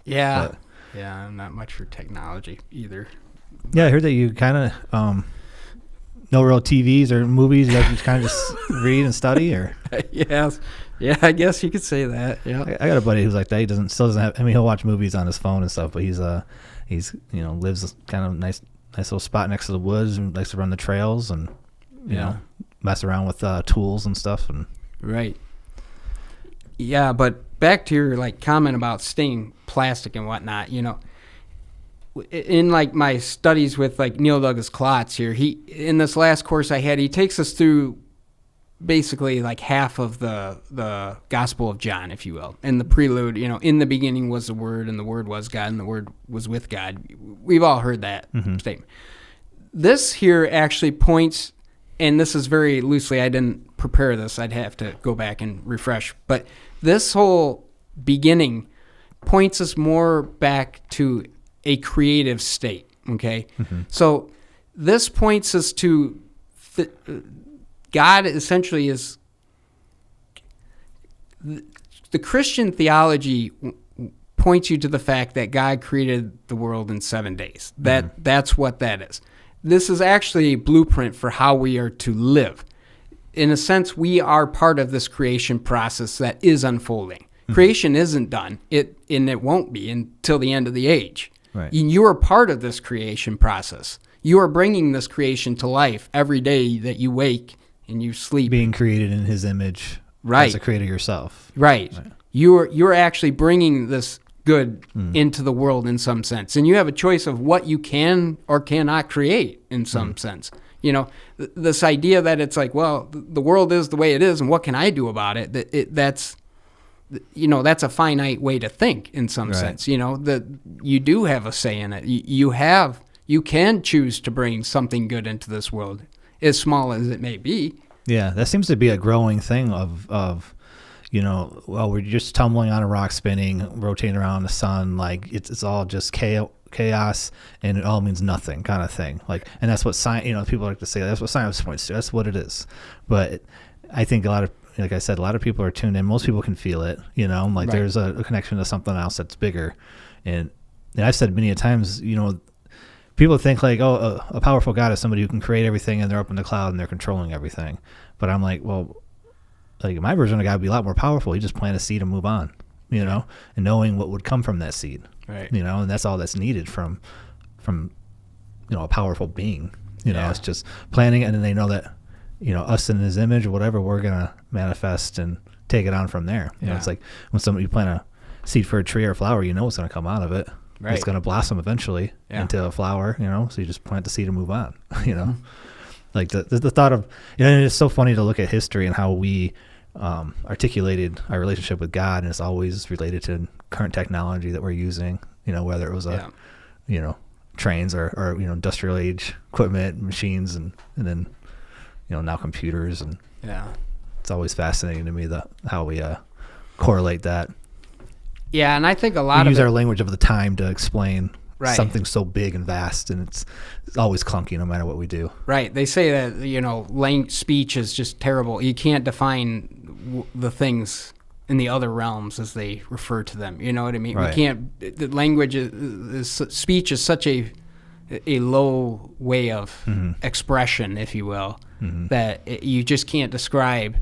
Yeah, I'm not much for technology either.
Yeah, I heard that you kind of no real TVs or movies. You kind of just read and study, or
Yes, yeah, I guess you could say that. Yeah,
I got a buddy who's like that. He still doesn't have. I mean, he'll watch movies on his phone and stuff, but he's lives kind of nice little spot next to the woods, and likes to run the trails, and mess around with tools and stuff, and
right. Yeah, but back to your comment about staying plastic and whatnot, in my studies with Neil Douglas-Klotz here, in this last course I had, he takes us through basically half of the Gospel of John, if you will. In the prelude, in the beginning was the Word, and the Word was God, and the Word was with God. We've all heard that statement. This here actually points, and this is very loosely, I didn't prepare this, I'd have to go back and refresh, but this whole beginning points us more back to a creative state, okay? So this points us to God essentially is, the Christian theology points you to the fact that God created the world in 7 days. That's what that is. This is actually a blueprint for how we are to live. In a sense, we are part of this creation process that is unfolding. Creation isn't done, and it won't be until the end of the age.
Right.
You are part of this creation process. You are bringing this creation to life every day that you wake and you sleep.
Being created in his image,
right,
as a creator yourself.
Right. You're actually bringing this good into the world in some sense. And you have a choice of what you can or cannot create in some sense. You know, this idea that it's like, well, the world is the way it is, and what can I do about it? That's a finite way to think in some sense. You know, that you do have a say in it. You can choose to bring something good into this world, as small as it may be.
Yeah, that seems to be a growing thing of well, we're just tumbling on a rock, spinning, rotating around the sun, like it's all just chaos, and it all means nothing, kind of thing. Like, and that's what science. People like to say that's what science points to. That's what it is. But I think like I said, a lot of people are tuned in. Most people can feel it. Like there's a connection to something else that's bigger. And I've said many a times, people think like, oh, a powerful God is somebody who can create everything and they're up in the cloud and they're controlling everything. But I'm like, well, like my version of God would be a lot more powerful. He just plant a seed and move on, and knowing what would come from that seed,
right?
And that's all that's needed from a powerful being. It's just planting it, and then they know that, us in his image or whatever, we're gonna manifest and take it on from there. It's like when somebody plant a seed for a tree or a flower, what's gonna come out of it. Right. It's gonna blossom eventually into a flower. So you just plant the seed and move on. Like the thought of, and it's so funny to look at history and how we articulated our relationship with God, and it's always related to current technology that we're using, whether it was trains or industrial age equipment, machines, and then, now computers. And it's always fascinating to me how we correlate that.
Yeah, and I think we
use our language of the time to explain something so big and vast, and it's always clunky no matter what we do. Right.
They say that, speech is just terrible. You can't define the things in the other realms as they refer to them. You know what I mean?
Right.
We can't. The language speech is such a low way of expression, if you will, that you just can't describe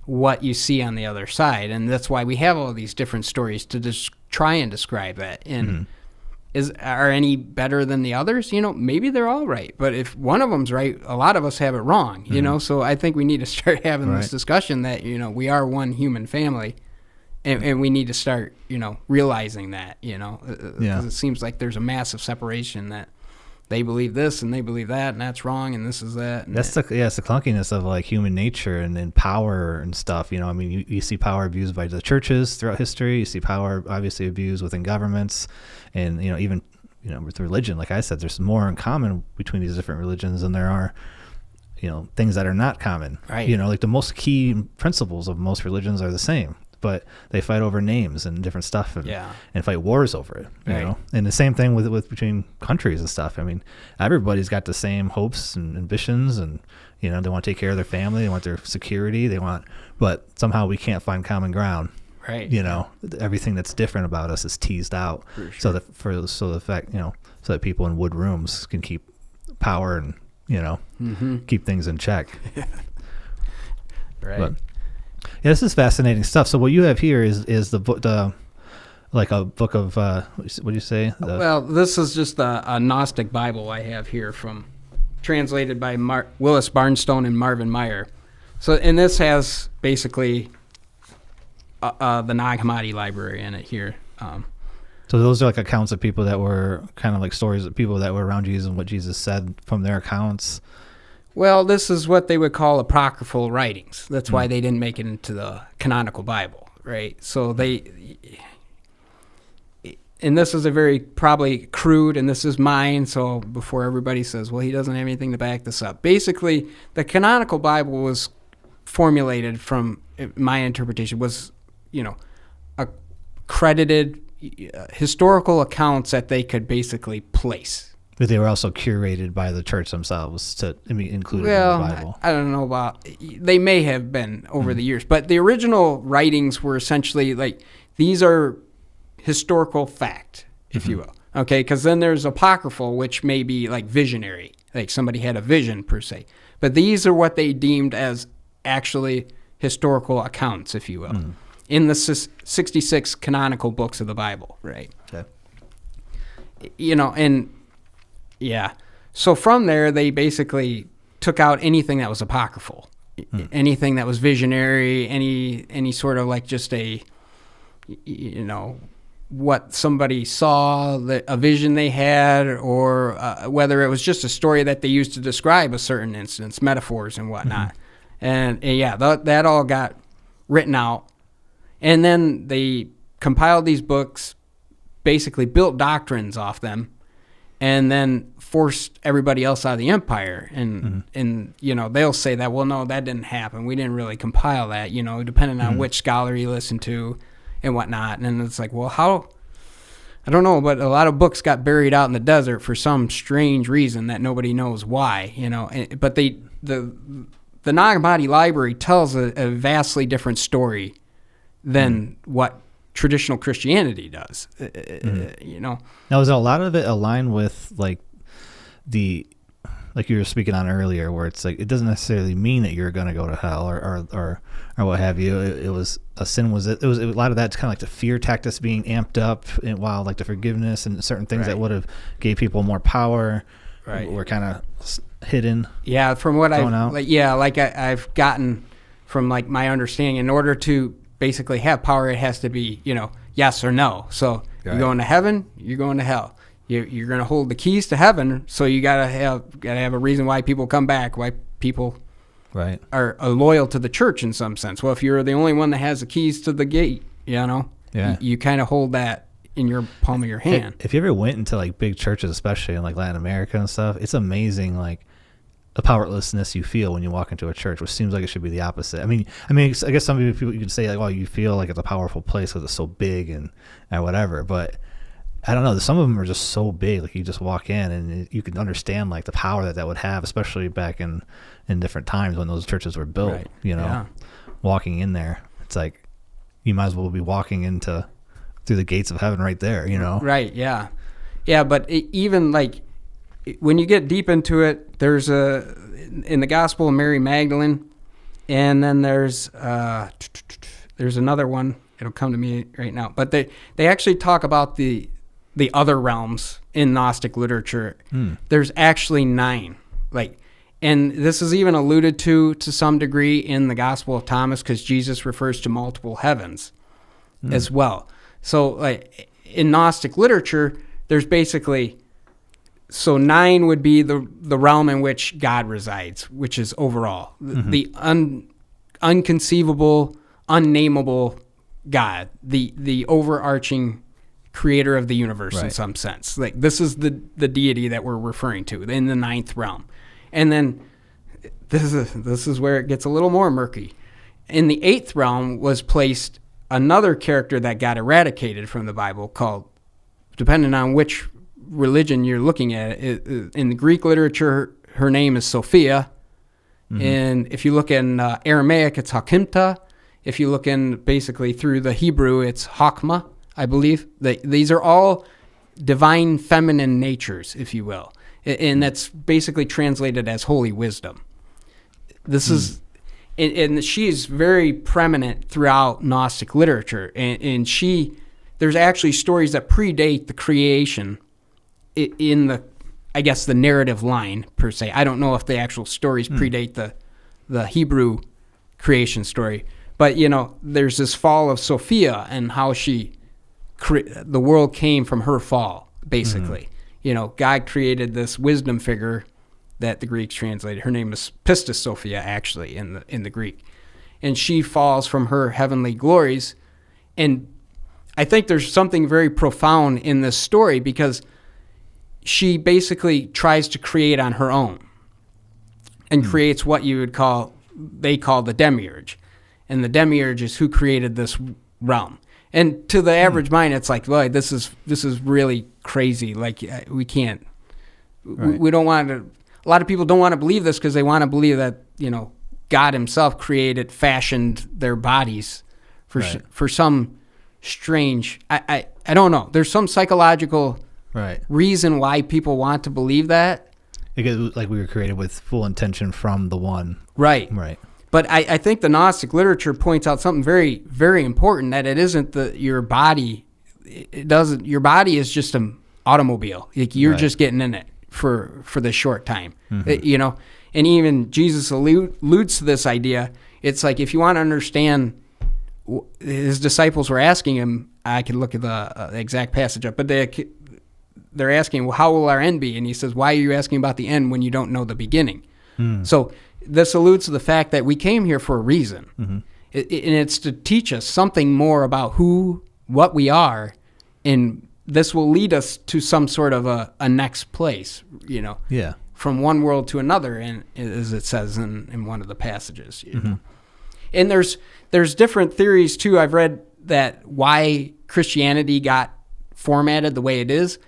what you see on the other side. And that's why we have all these different stories to just try and describe that. And are any better than the others? Maybe they're all right. But if one of them's right, a lot of us have it wrong, So I think we need to start having this discussion that, we are one human family, and we need to start, realizing that, because it seems like there's a massive separation that they believe this and they believe that, and that's wrong, and this is that.
That's it's the clunkiness of like human nature and power and stuff. You see power abused by the churches throughout history. You see power obviously abused within governments, and even with religion. Like I said, there's more in common between these different religions than there are things that are not common.
Right.
Like the most key principles of most religions are the same, but they fight over names and different stuff and fight wars over it,
right.
And the same thing with between countries and stuff. I mean, everybody's got the same hopes and ambitions, and they want to take care of their family, they want their security, but somehow we can't find common ground.
Right.
Everything that's different about us is teased out.
For sure.
so that people in wood rooms can keep power and keep things in check.
Right.
But, yeah, this is fascinating stuff. So what you have here is the book, like a book of what do you say?
Well, this is just a Gnostic Bible I have here, translated by Willis Barnstone and Marvin Meyer. So, and this has basically the Nag Hammadi library in it here.
So those are like accounts of people that were kind of like stories of people that were around Jesus and what Jesus said from their accounts.
Well, this is what they would call apocryphal writings. That's why they didn't make it into the canonical Bible, right? So and this is a very probably crude, and this is mine, so before everybody says, well, he doesn't have anything to back this up. Basically, the canonical Bible was formulated from, my interpretation, was, accredited historical accounts that they could basically place.
But they were also curated by the church themselves to be included in the Bible.
I don't know about, they may have been over the years, but the original writings were essentially like, these are historical fact, if you will. Okay, because then there's apocryphal, which may be like visionary, like somebody had a vision per se. But these are what they deemed as actually historical accounts, if you will, in the 66 canonical books of the Bible, right?
Okay.
and yeah. So from there, they basically took out anything that was apocryphal, anything that was visionary, any sort of like just a, what somebody saw, a vision they had, or whether it was just a story that they used to describe a certain instance, metaphors and whatnot. And that all got written out. And then they compiled these books, basically built doctrines off them, and then forced everybody else out of the empire. And they'll say that, well, no, that didn't happen. We didn't really compile that, depending on which scholar you listen to and whatnot. And it's like, well, how? I don't know, but a lot of books got buried out in the desert for some strange reason that nobody knows why, But the Nag Hammadi library tells a vastly different story than what traditional Christianity does,
Now, is a lot of it aligned with like you were speaking on earlier, where it's like it doesn't necessarily mean that you're going to go to hell or what have you. It was a sin. It was a lot of that's kind of like the fear tactics being amped up, and while like the forgiveness and certain things that would have gave people more power were kind of hidden.
Yeah, from what I've gotten from like my understanding, in order to basically have power, it has to be yes or no. So you're going to heaven, you're going to hell. You're going to hold the keys to heaven, so you gotta have a reason why people come back, why people are loyal to the church in some sense. Well, if you're the only one that has the keys to the gate, you kind of hold that in your palm of your hand.
If you ever went into like big churches, especially in like Latin America and stuff, it's amazing like the powerlessness you feel when you walk into a church, which seems like it should be the opposite. I mean, I guess some people you could say like, well, you feel like it's a powerful place because it's so big and whatever, but I don't know. Some of them are just so big. Like you just walk in and you can understand like the power that would have, especially back in different times when those churches were built. Walking in there, it's like you might as well be walking through the gates of heaven right there.
Right. Yeah. Yeah. But even like when you get deep into it, there's in the Gospel of Mary Magdalene, and then there's another one. It'll come to me right now. But they actually talk about the other realms in Gnostic literature. There's actually 9. And this is even alluded to some degree in the Gospel of Thomas, because Jesus refers to multiple heavens as well. So like in Gnostic literature, there's basically, 9 would be the realm in which God resides, which is overall the unconceivable, unnameable God, the overarching creator of the universe in some sense. Like this is the deity that we're referring to in the 9th realm. And then this is where it gets a little more murky. In the 8th realm was placed another character that got eradicated from the Bible, called, depending on which religion you're looking at, in the Greek literature, her name is Sophia. And if you look in Aramaic, it's Hakimta. If you look in basically through the Hebrew, it's Hakma, I believe. These are all divine feminine natures, if you will. And that's basically translated as holy wisdom. This is, and she is very preeminent throughout Gnostic literature. And there's actually stories that predate the creation in the, I guess, the narrative line, per se. I don't know if the actual stories predate the Hebrew creation story. But, there's this fall of Sophia and how the world came from her fall, basically. God created this wisdom figure that the Greeks translated. Her name is Pistis Sophia, actually, in the Greek. And she falls from her heavenly glories. And I think there's something very profound in this story, because she basically tries to create on her own and creates what they call the demiurge. And the demiurge is who created this realm. And to the average mind, it's like, well, this is really crazy. Like, we can't, we don't want to, a lot of people don't want to believe this because they want to believe that, God himself fashioned their bodies for some strange, I don't know. There's some psychological reason why people want to believe that.
Because like we were created with full intention from the one.
Right. But I think the Gnostic literature points out something very, very important, that it isn't your body. Your body is just a automobile. Like you're
Right.
just getting in it for this short time, you know. And even Jesus alludes to this idea. It's like if you want to understand, his disciples were asking him. I could look at the exact passage up, but they're asking, well, how will our end be? And he says, why are you asking about the end when you don't know the beginning? So this alludes to the fact that we came here for a reason. And it's to teach us something more about what we are, and this will lead us to some sort of a next place, you know,
Yeah.
from one world to another, and as it says in one of the passages. You know? And there's different theories too. I've read that why Christianity got formatted the way it is.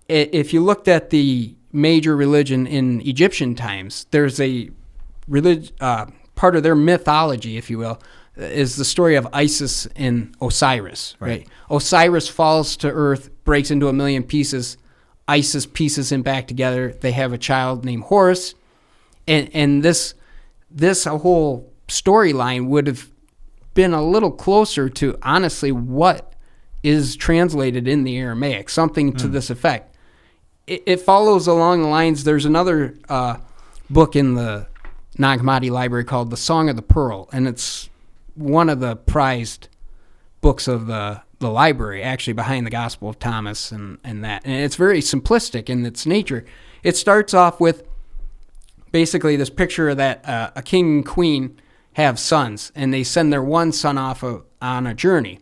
If you looked at the major religion in Egyptian times, there's a part of their mythology, if you will, is the story of Isis and Osiris. Right? Osiris falls to earth, breaks into a million pieces. Isis pieces him back together. They have a child named Horus, and this whole storyline would have been a little closer to honestly what is translated in the Aramaic, something to this effect. It follows along the lines. There's another book in the Nag Hammadi library called The Song of the Pearl, and it's one of the prized books of the library, actually, behind the Gospel of Thomas and that. And it's very simplistic in its nature. It starts off with basically this picture that a king and queen have sons, and they send their one son off on a journey,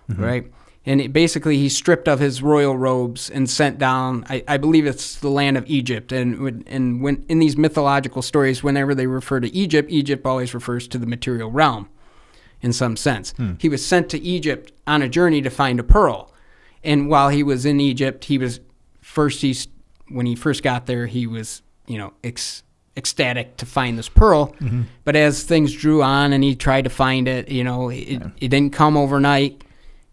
right? And basically he's stripped of his royal robes and sent down, I believe it's the land of Egypt. And when in these mythological stories, whenever they refer to Egypt, Egypt always refers to the material realm in some sense. He was sent to Egypt on a journey to find a pearl. And while he was in Egypt, when he first got there, he was, you know, ecstatic to find this pearl. But as things drew on and he tried to find it, you know, it didn't come overnight.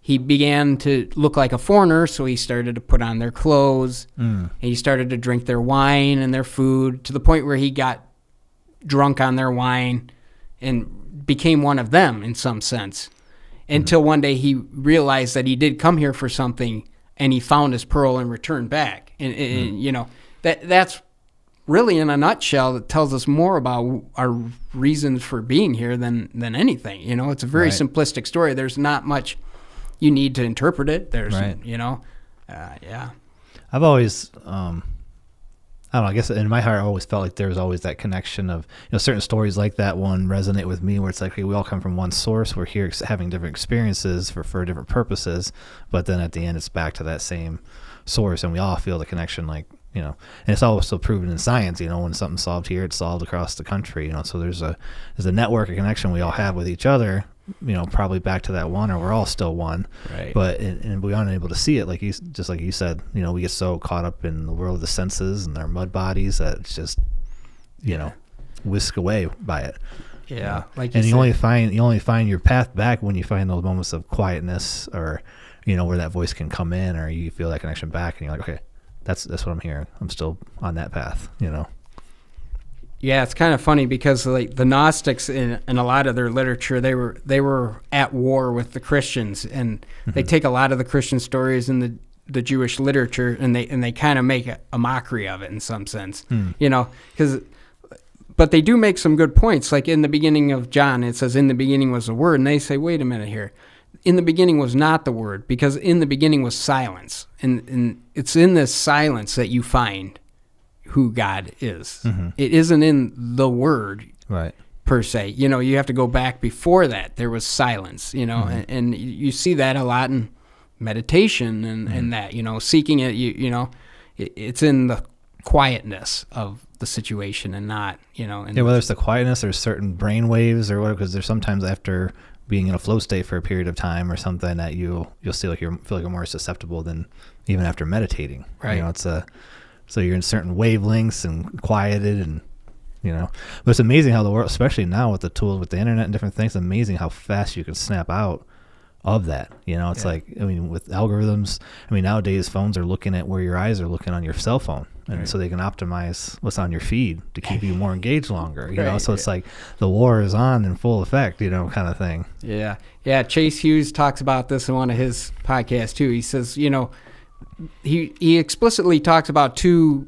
He began to look like a foreigner, so he started to put on their clothes. And he started to drink their wine and their food to the point where he got drunk on their wine and became one of them in some sense. Until one day he realized that he did come here for something, and he found his pearl and returned back. And you know, that's really in a nutshell, it tells us more about our reasons for being here than anything. You know, it's a very simplistic story. There's not much you need to interpret it. There's, you know, yeah.
I've always, I don't know, I guess in my heart I always felt like there was always that connection of, you know, certain stories like that one resonate with me where it's like, hey, we all come from one source. We're here having different experiences for different purposes. But then at the end, it's back to that same source, and we all feel the connection, like, you know, and it's also proven in science, you know, when something's solved here, it's solved across the country, you know, so there's a network of connection we all have with each other, you know, probably back to that one, or we're all still one, but and we aren't able to see it, like you said, you know, we get so caught up in the world of the senses and our mud bodies that it's just, you know, whisked away by it.
Yeah, like
and you only find your path back when you find those moments of quietness, or, you know, where that voice can come in, or you feel that connection back, and you're like, okay, that's what I'm hearing. I'm still on that path, you know.
Yeah, it's kind of funny because like the Gnostics in a lot of their literature, they were at war with the Christians, and they take a lot of the Christian stories in the Jewish literature, and they kind of make a mockery of it in some sense, you know, but they do make some good points. Like in the beginning of John, it says, "In the beginning was the Word," and they say, "Wait a minute here. In the beginning was not the Word, because in the beginning was silence, and it's in this silence that you find who God is. It isn't in the Word, per se. You know, you have to go back before that. There was silence, you know, and you see that a lot in meditation and that, you know, seeking it, you know, it's in the quietness of the situation and not, you know.
Whether it's the quietness or certain brain waves or whatever, because there's sometimes after being in a flow state for a period of time or something that you'll feel like you're more susceptible than even after meditating.
Right.
You know, so you're in certain wavelengths and quieted, and, you know, but it's amazing how the world, especially now with the tools, with the internet and different things, it's amazing how fast you can snap out of that. You know, it's like, I mean, with algorithms, I mean, nowadays phones are looking at where your eyes are looking on your cell phone. And so they can optimize what's on your feed to keep you more engaged longer, you know? So it's like the war is on in full effect, you know, kind of thing.
Yeah. Chase Hughes talks about this in one of his podcasts too. He says, you know, he explicitly talks about 2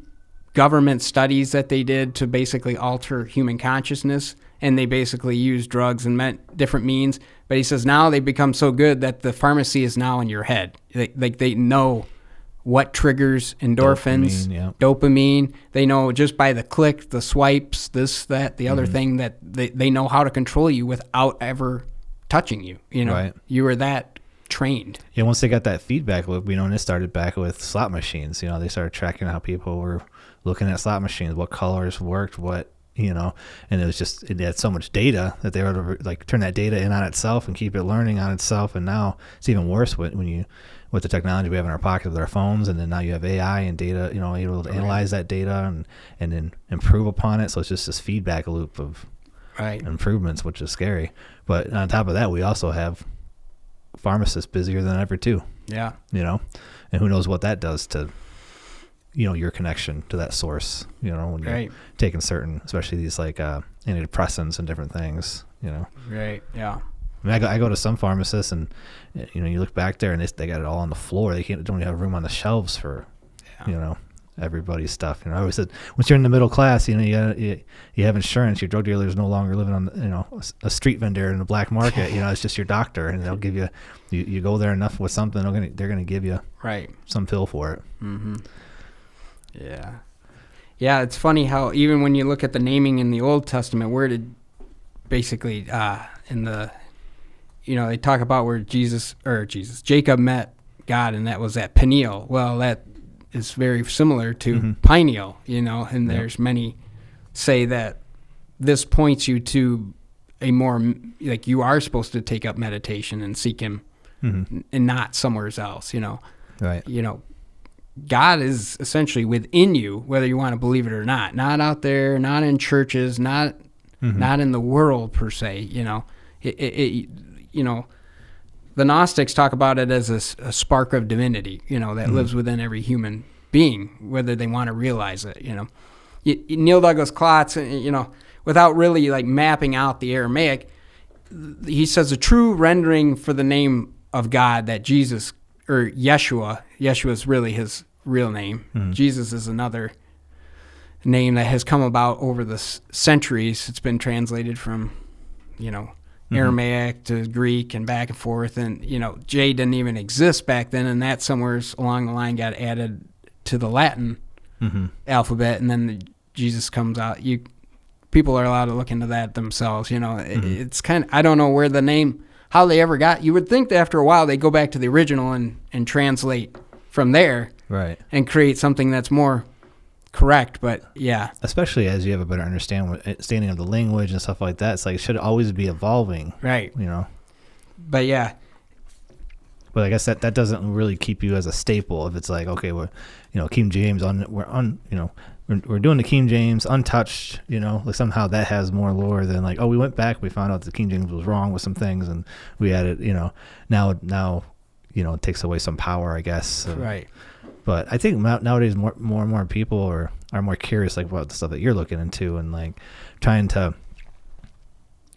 government studies that they did to basically alter human consciousness, and they basically used drugs and meant different means. But he says now they've become so good that the pharmacy is now in your head. Like they know what triggers endorphins, dopamine. They know just by the click, the swipes, this, that, the other thing, that they know how to control you without ever touching you. You know,
right.
You were that trained.
Yeah, once they got that feedback loop, and it started back with slot machines. They started tracking how people were looking at slot machines, what colors worked, and it was just, it had so much data that they were able to like turn that data in on itself and keep it learning on itself. And now it's even worse with the technology we have in our pocket with our phones, and then now you have AI and data, able to analyze that data and then improve upon it. So it's just this feedback loop of improvements, which is scary. But on top of that, we also have pharmacists busier than ever too.
Yeah.
And who knows what that does to your connection to that source, when you're taking certain, especially these like antidepressants and different things,
Right. Yeah.
I mean, I go to some pharmacists, and you look back there, and they got it all on the floor. They don't even have room on the shelves for everybody's stuff. I always said, once you're in the middle class, you have insurance. Your drug dealer is no longer living on a street vendor in the black market. It's just your doctor, and they'll give you go there enough with something, they're gonna give you some pill for it.
Mm-hmm. Yeah, it's funny how even when you look at the naming in the Old Testament, where did basically in the they talk about where Jacob met God, and that was at Peniel. Well, that is very similar to pineal, and there's many say that this points you to a more, like, you are supposed to take up meditation and seek him and not somewhere else,
Right.
God is essentially within you, whether you want to believe it or not out there, not in churches, not in the world per se, the Gnostics talk about it as a spark of divinity, that lives within every human being, whether they want to realize it, Neil Douglas-Klotz, without really like mapping out the Aramaic, he says a true rendering for the name of God that Jesus, or Yeshua is really his real name. Jesus is another name that has come about over the centuries. It's been translated from, Aramaic to Greek and back and forth. And, J didn't even exist back then, and that somewhere along the line got added to the Latin alphabet, and then Jesus comes out. People are allowed to look into that themselves. It's kind of, I don't know where the name, how they ever got. You would think that after a while they go back to the original and translate from there,
right,
and create something that's more correct. But yeah,
especially as you have a better understanding of the language and stuff like that, it's like it should always be evolving,
right? But yeah,
but I guess that doesn't really keep you as a staple. If it's like, okay, we're King James we're doing the King James untouched, like somehow that has more lore than like, oh, we went back, we found out the King James was wrong with some things, and we added, now it takes away some power, I guess.
Right.
But I think nowadays more and more people are more curious, like, about the stuff that you're looking into, and like trying to,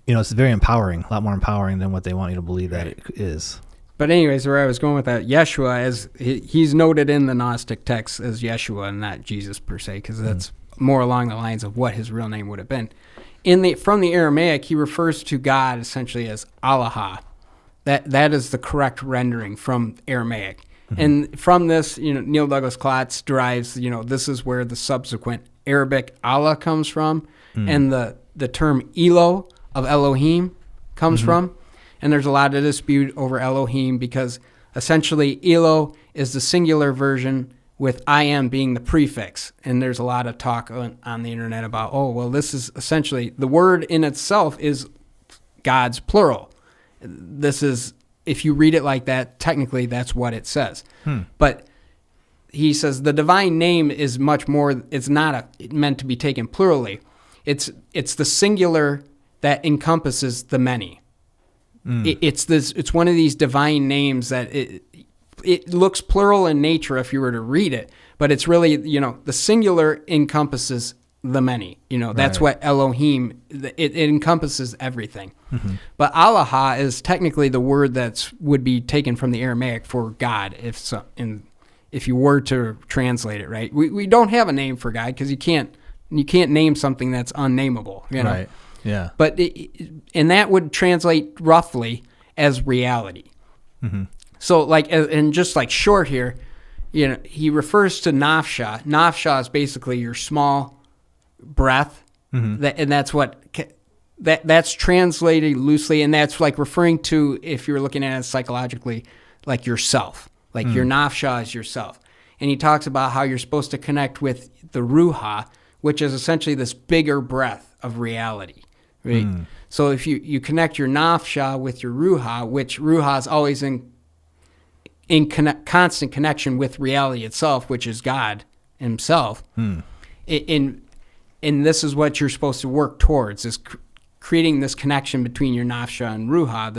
it's very empowering, a lot more empowering than what they want you to believe that it is.
But anyways, where I was going with that, Yeshua, as he's noted in the Gnostic text as Yeshua and not Jesus per se, because that's more along the lines of what his real name would have been. From the Aramaic, he refers to God essentially as Alaha. That is the correct rendering from Aramaic. And from this, Neil Douglas-Klotz derives, this is where the subsequent Arabic Allah comes from, and the term Elo of Elohim comes from. And there's a lot of dispute over Elohim, because essentially Elo is the singular version with I am being the prefix. And there's a lot of talk on the internet about, this is essentially, the word in itself is God's plural. This is, if you read it like that, technically that's what it says. But he says the divine name is much more, it's not meant to be taken plurally. It's the singular that encompasses the many. It's one of these divine names that it looks plural in nature if you were to read it, but it's really, the singular encompasses the many. That's what Elohim, it encompasses everything. But Alaha is technically the word that would be taken from the Aramaic for God, if if you were to translate it, right? We don't have a name for God because you can't name something that's unnameable, you know?
Right. Yeah.
But and that would translate roughly as reality.
Mm-hmm.
So like, and just like short here, you know, he refers to nafsha. Nafsha is basically your small breath, and that's what that's translated loosely, and that's like referring to, if you're looking at it psychologically, like yourself, like your nafsha is yourself. And he talks about how you're supposed to connect with the ruha, which is essentially this bigger breath of reality, right? So if you connect your nafsha with your ruha, which ruha is always in constant connection with reality itself, which is God himself, and this is what you're supposed to work towards, is creating this connection between your nafsha and ruha,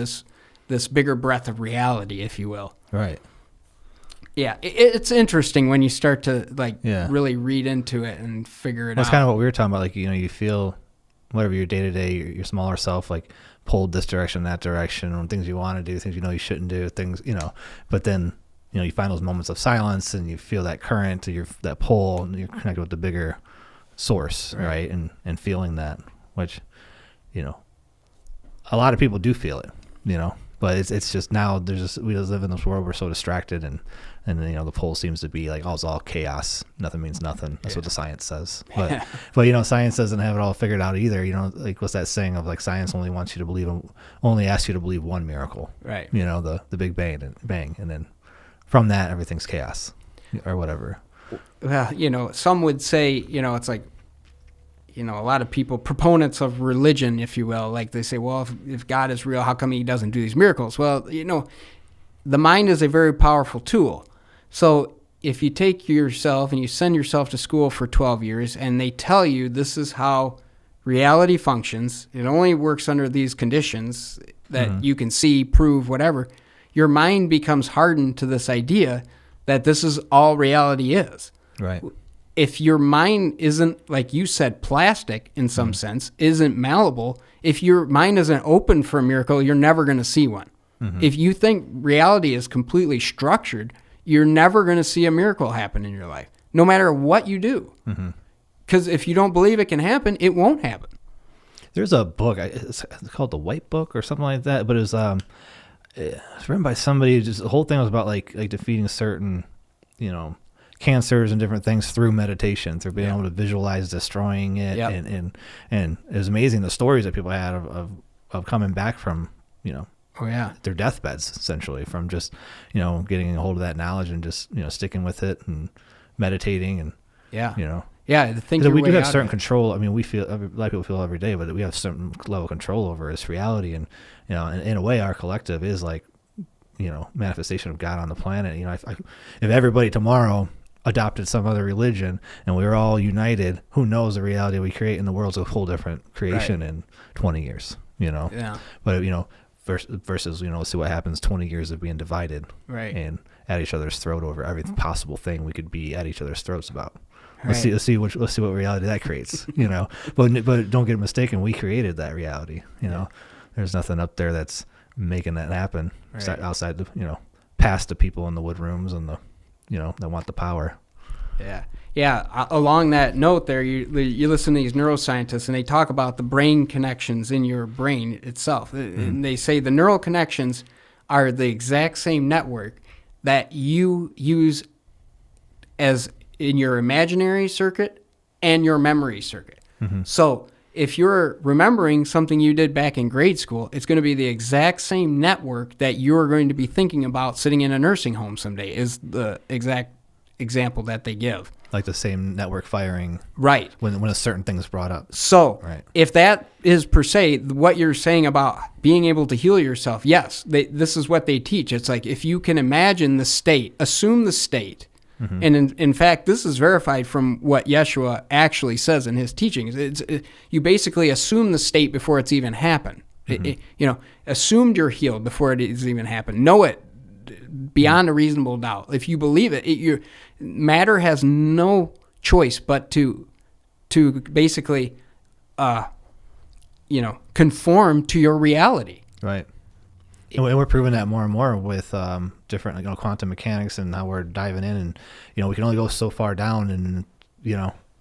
this bigger breath of reality, if you will.
Right.
Yeah, it's interesting when you start to really read into it and figure it out.
That's kind of what we were talking about. Like, you know, you feel whatever your day-to-day, your smaller self, like pulled this direction, that direction, on things you want to do, things you know you shouldn't do, things, you know, but then, you know, you find those moments of silence and you feel that current, that pull, and you're connected with the bigger source, right? And feeling that, which, you know, a lot of people do feel it, you know, but it's just now we just live in this world, we're so distracted, and you know, the pull seems to be like, oh, it's all chaos, nothing means nothing. That's what the science says. But you know, science doesn't have it all figured out either. You know, like what's that saying of like, science only wants you to believe, only asks you to believe one miracle,
right?
You know, the Big Bang, and then from that everything's chaos or whatever.
Well, you know, some would say, you know, it's like, you know, a lot of people, proponents of religion, if you will, like they say, well, if God is real, how come he doesn't do these miracles? Well, you know, the mind is a very powerful tool. So if you take yourself and you send yourself to school for 12 years and they tell you this is how reality functions, it only works under these conditions that you can see, prove, whatever, your mind becomes hardened to this idea that this is all reality is.
Right.
If your mind isn't, like you said, plastic in some sense, isn't malleable, if your mind isn't open for a miracle, you're never going to see one. If you think reality is completely structured, you're never going to see a miracle happen in your life, no matter what you do. Because if you don't believe it can happen, it won't happen.
There's a book, it's called The White Book or something like that, but it was written by somebody. Just the whole thing was about like defeating certain, you know, cancers and different things through meditation, through being able to visualize destroying it, and it was amazing the stories that people had of coming back from, you know, their deathbeds, essentially, from just, you know, getting a hold of that knowledge and just, you know, sticking with it and meditating and you know.
Yeah,
we do have certain control. I mean, a lot of people feel every day, but we have certain level of control over this reality, and you know, in a way, our collective is like, you know, manifestation of God on the planet. You know, if everybody tomorrow adopted some other religion and we were all united, who knows, the reality we create in the world's a whole different creation in 20 years. You know, but you know. Versus, you know, let's see what happens 20 years of being divided and at each other's throat over every possible thing we could be at each other's throats about. Let's see what reality that creates, you know. But don't get mistaken, we created that reality, you know. There's nothing up there that's making that happen outside the, you know, past the people in the wood rooms and the, you know, that want the power. Yeah.
Along that note there, you listen to these neuroscientists and they talk about the brain connections in your brain itself. And they say the neural connections are the exact same network that you use as in your imaginary circuit and your memory circuit. So if you're remembering something you did back in grade school, it's going to be the exact same network that you're going to be thinking about sitting in a nursing home someday, is the exact example that they give.
Like the same network firing,
right?
When a certain thing is brought up.
So, if that is per se what you're saying about being able to heal yourself, yes, this is what they teach. It's like, if you can imagine the state, assume the state, and in fact, this is verified from what Yeshua actually says in his teachings. You basically assume the state before it's even happened. You know, assumed you're healed before it has even happened. Know it beyond a reasonable doubt. If you believe it, your matter has no choice but to basically, you know, conform to your reality.
Right. And we're proving that more and more with different, quantum mechanics and how we're diving in, and we can only go so far down, and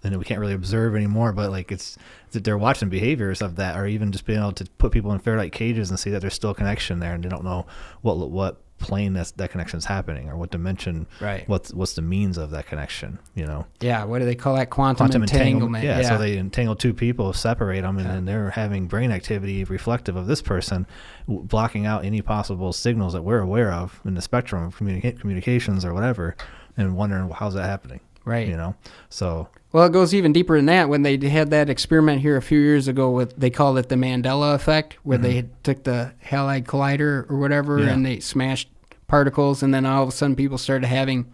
and we can't really observe anymore. But like it's that they're watching behaviors of that, or even just being able to put people in Faraday cages and see that there's still a connection there, and they don't know what plane that connection is happening, or what dimension,
right?
What's the means of that connection,
Yeah, what do they call that? Quantum entanglement.
Yeah, so they entangle two people, separate them, and then they're having brain activity reflective of this person, blocking out any possible signals that we're aware of in the spectrum of communications or whatever, and wondering, well, how's that happening?
Right.
So.
Well, it goes even deeper than that. When they had that experiment here a few years ago, they called it the Mandela effect, where they took the Halide collider or whatever, and they smashed particles, and then all of a sudden people started having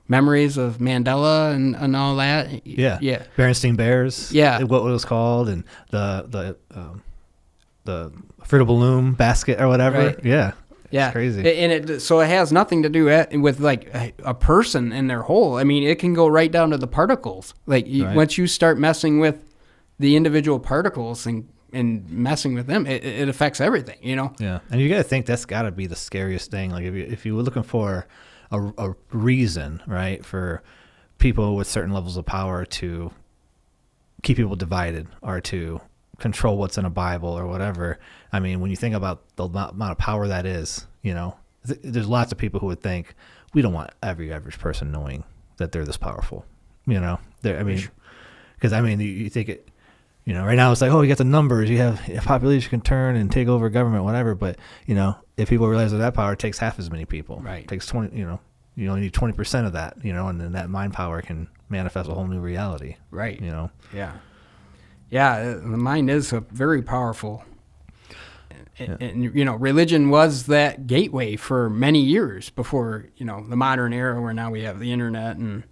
memories of Mandela and all that.
Yeah. Berenstain Bears. Yeah. What it was called, and the Fruit of Loom basket or whatever.
Right.
Yeah.
Yeah,
it's crazy.
And so it has nothing to do with like a person and their whole. I mean, it can go right down to the particles. Like once you start messing with the individual particles and messing with them, it affects everything.
Yeah, and you got to think that's got to be the scariest thing. Like if you were looking for a reason, right, for people with certain levels of power to keep people divided or to control what's in a Bible or whatever. I mean, when you think about the amount of power that is, there's lots of people who would think we don't want every average person knowing that they're this powerful. You think it. Right now it's like, oh, you got the numbers, you have a population can turn and take over government, whatever. But if people realize that power takes half as many people,
right?
It takes 20. You only need 20% of that. And then that mind power can manifest a whole new reality.
Right.
Yeah.
Yeah, the mind is very powerful. And religion was that gateway for many years before, the modern era where now we have the internet and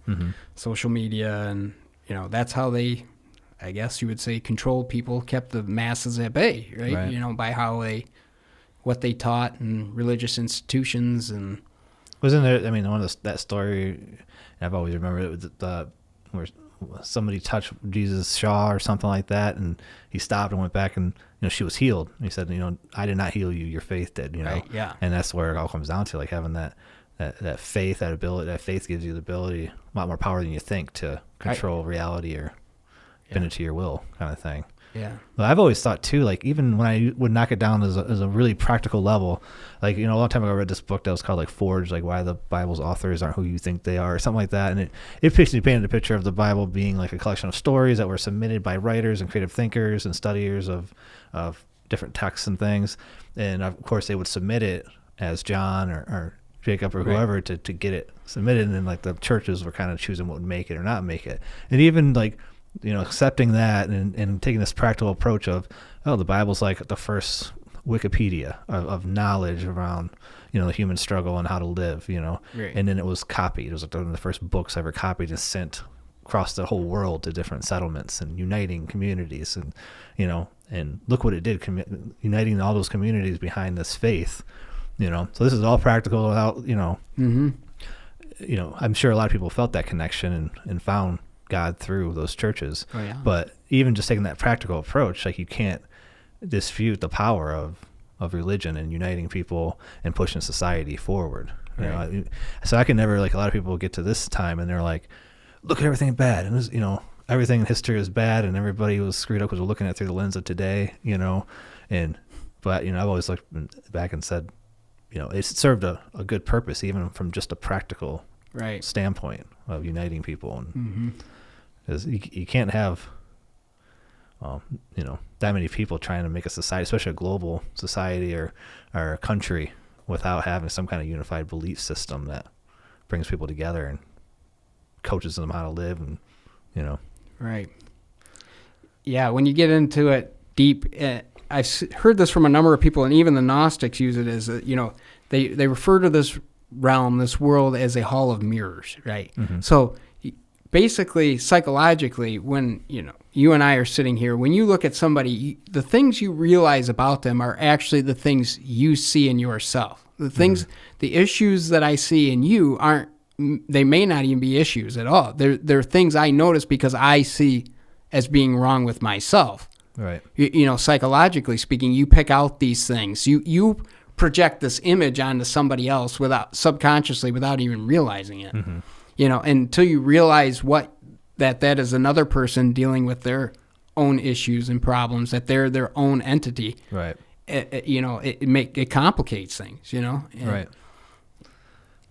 social media. And, that's how they, I guess you would say, controlled people, kept the masses at bay, right? By what they taught and religious institutions. And
wasn't there, one of that story, I've always remembered it, was where somebody touched Jesus' shaw or something like that, and he stopped and went back, and she was healed. He said, I did not heal you, your faith did.
Right, yeah.
And that's where it all comes down to, like having that faith, that ability. That faith gives you the ability, a lot more power than you think, to control reality or bend it to your will, kind of thing.
Yeah.
But I've always thought too, like even when I would knock it down as a really practical level, like a long time ago I read this book that was called like Forged, like why the Bible's authors aren't who you think they are, or something like that, and it basically painted a picture of the Bible being like a collection of stories that were submitted by writers and creative thinkers and studiers of different texts and things, and of course they would submit it as John or Jacob or whoever to get it submitted, and then like the churches were kind of choosing what would make it or not make it, and even like accepting that and taking this practical approach of, the Bible's like the first Wikipedia of knowledge around, the human struggle and how to live,
Right.
And then it was copied. It was like one of the first books ever copied and sent across the whole world to different settlements and uniting communities, and, and look what it did, uniting all those communities behind this faith, So this is all practical without, I'm sure a lot of people felt that connection and found God through those churches.
Oh, yeah.
But even just taking that practical approach, like you can't dispute the power of religion and uniting people and pushing society forward.
Right.
So I can never, like a lot of people get to this time and they're like, look at everything bad. And this, everything in history is bad and everybody was screwed up because we're looking at it through the lens of today, but I've always looked back and said, it served a good purpose, even from just a practical standpoint of uniting people. And because you can't have, that many people trying to make a society, especially a global society or a country, without having some kind of unified belief system that brings people together and coaches them how to live, and
Right. Yeah, when you get into it deep, I've heard this from a number of people, and even the Gnostics use it as they refer to this realm, this world, as a hall of mirrors, right? Mm-hmm. So basically, psychologically, when you and I are sitting here, when you look at somebody, the things you realize about them are actually the things you see in yourself. The things, the issues that I see in you they may not even be issues at all. They're things I notice because I see as being wrong with myself.
Right.
Psychologically speaking, you pick out these things. You project this image onto somebody else subconsciously without even realizing it. Until you realize that is another person dealing with their own issues and problems, that they're their own entity.
Right.
It complicates things,
Right.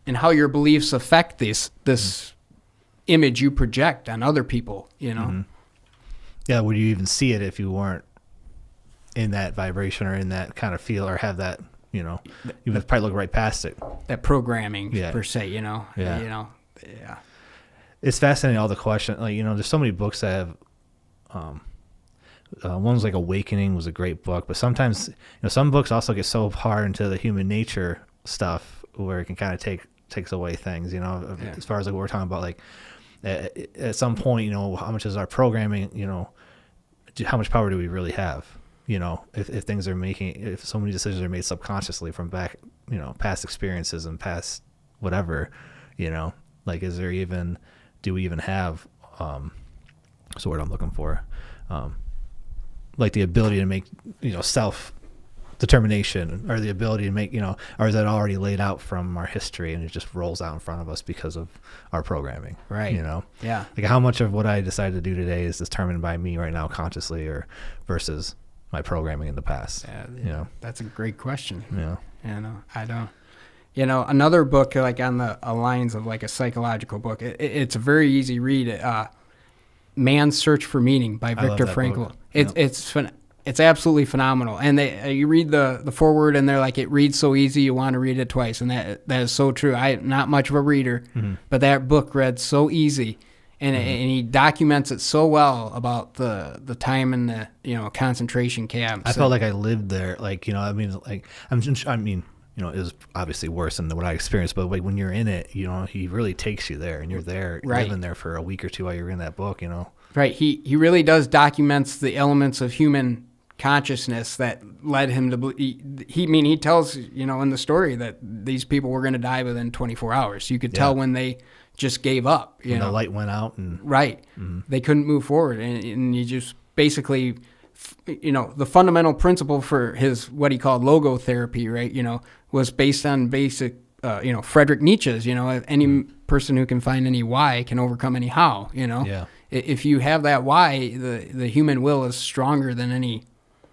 And how your beliefs affect this image you project on other people,
Yeah, would you even see it if you weren't in that vibration or in that kind of feel or have that, you would probably look right past it.
That programming per se,
Yeah. It's fascinating, all the questions. Like, there's so many books that have, one was like Awakening was a great book, but sometimes, some books also get so far into the human nature stuff where it can kind of takes away things, as far as like what we're talking about, like at some point, how much is our programming, how much power do we really have? If things are if so many decisions are made subconsciously from back, past experiences and past whatever, like, do we even have, what's the word I'm looking for? Like the ability to make, self-determination, or the ability to make, or is that already laid out from our history and it just rolls out in front of us because of our programming?
Right.
Yeah. Like, how much of what I decide to do today is determined by me right now consciously or versus my programming in the past?
Yeah. That's a great question.
Yeah.
I don't. Another book, like on the lines of like a psychological book, it's a very easy read. Man's Search for Meaning by Viktor Frankl. It's absolutely phenomenal. And you read the foreword and they're like, it reads so easy you want to read it twice. And that is so true. I'm not much of a reader, but that book read so easy. And he documents it so well about the time in the concentration camps.
I felt like I lived there. Like, it was obviously worse than what I experienced, but like when you're in it, he really takes you there, and you're there, living there for a week or two while you're in that book,
Right. He really does documents the elements of human consciousness that led him to believe. He tells, in the story that these people were going to die within 24 hours. You could tell when they just gave up.
When the light went out.
Right. They couldn't move forward. And you just basically, the fundamental principle for his, what he called logotherapy, right, was based on basic, Friedrich Nietzsche's, any person who can find any why can overcome any how,
Yeah.
If you have that why, the human will is stronger than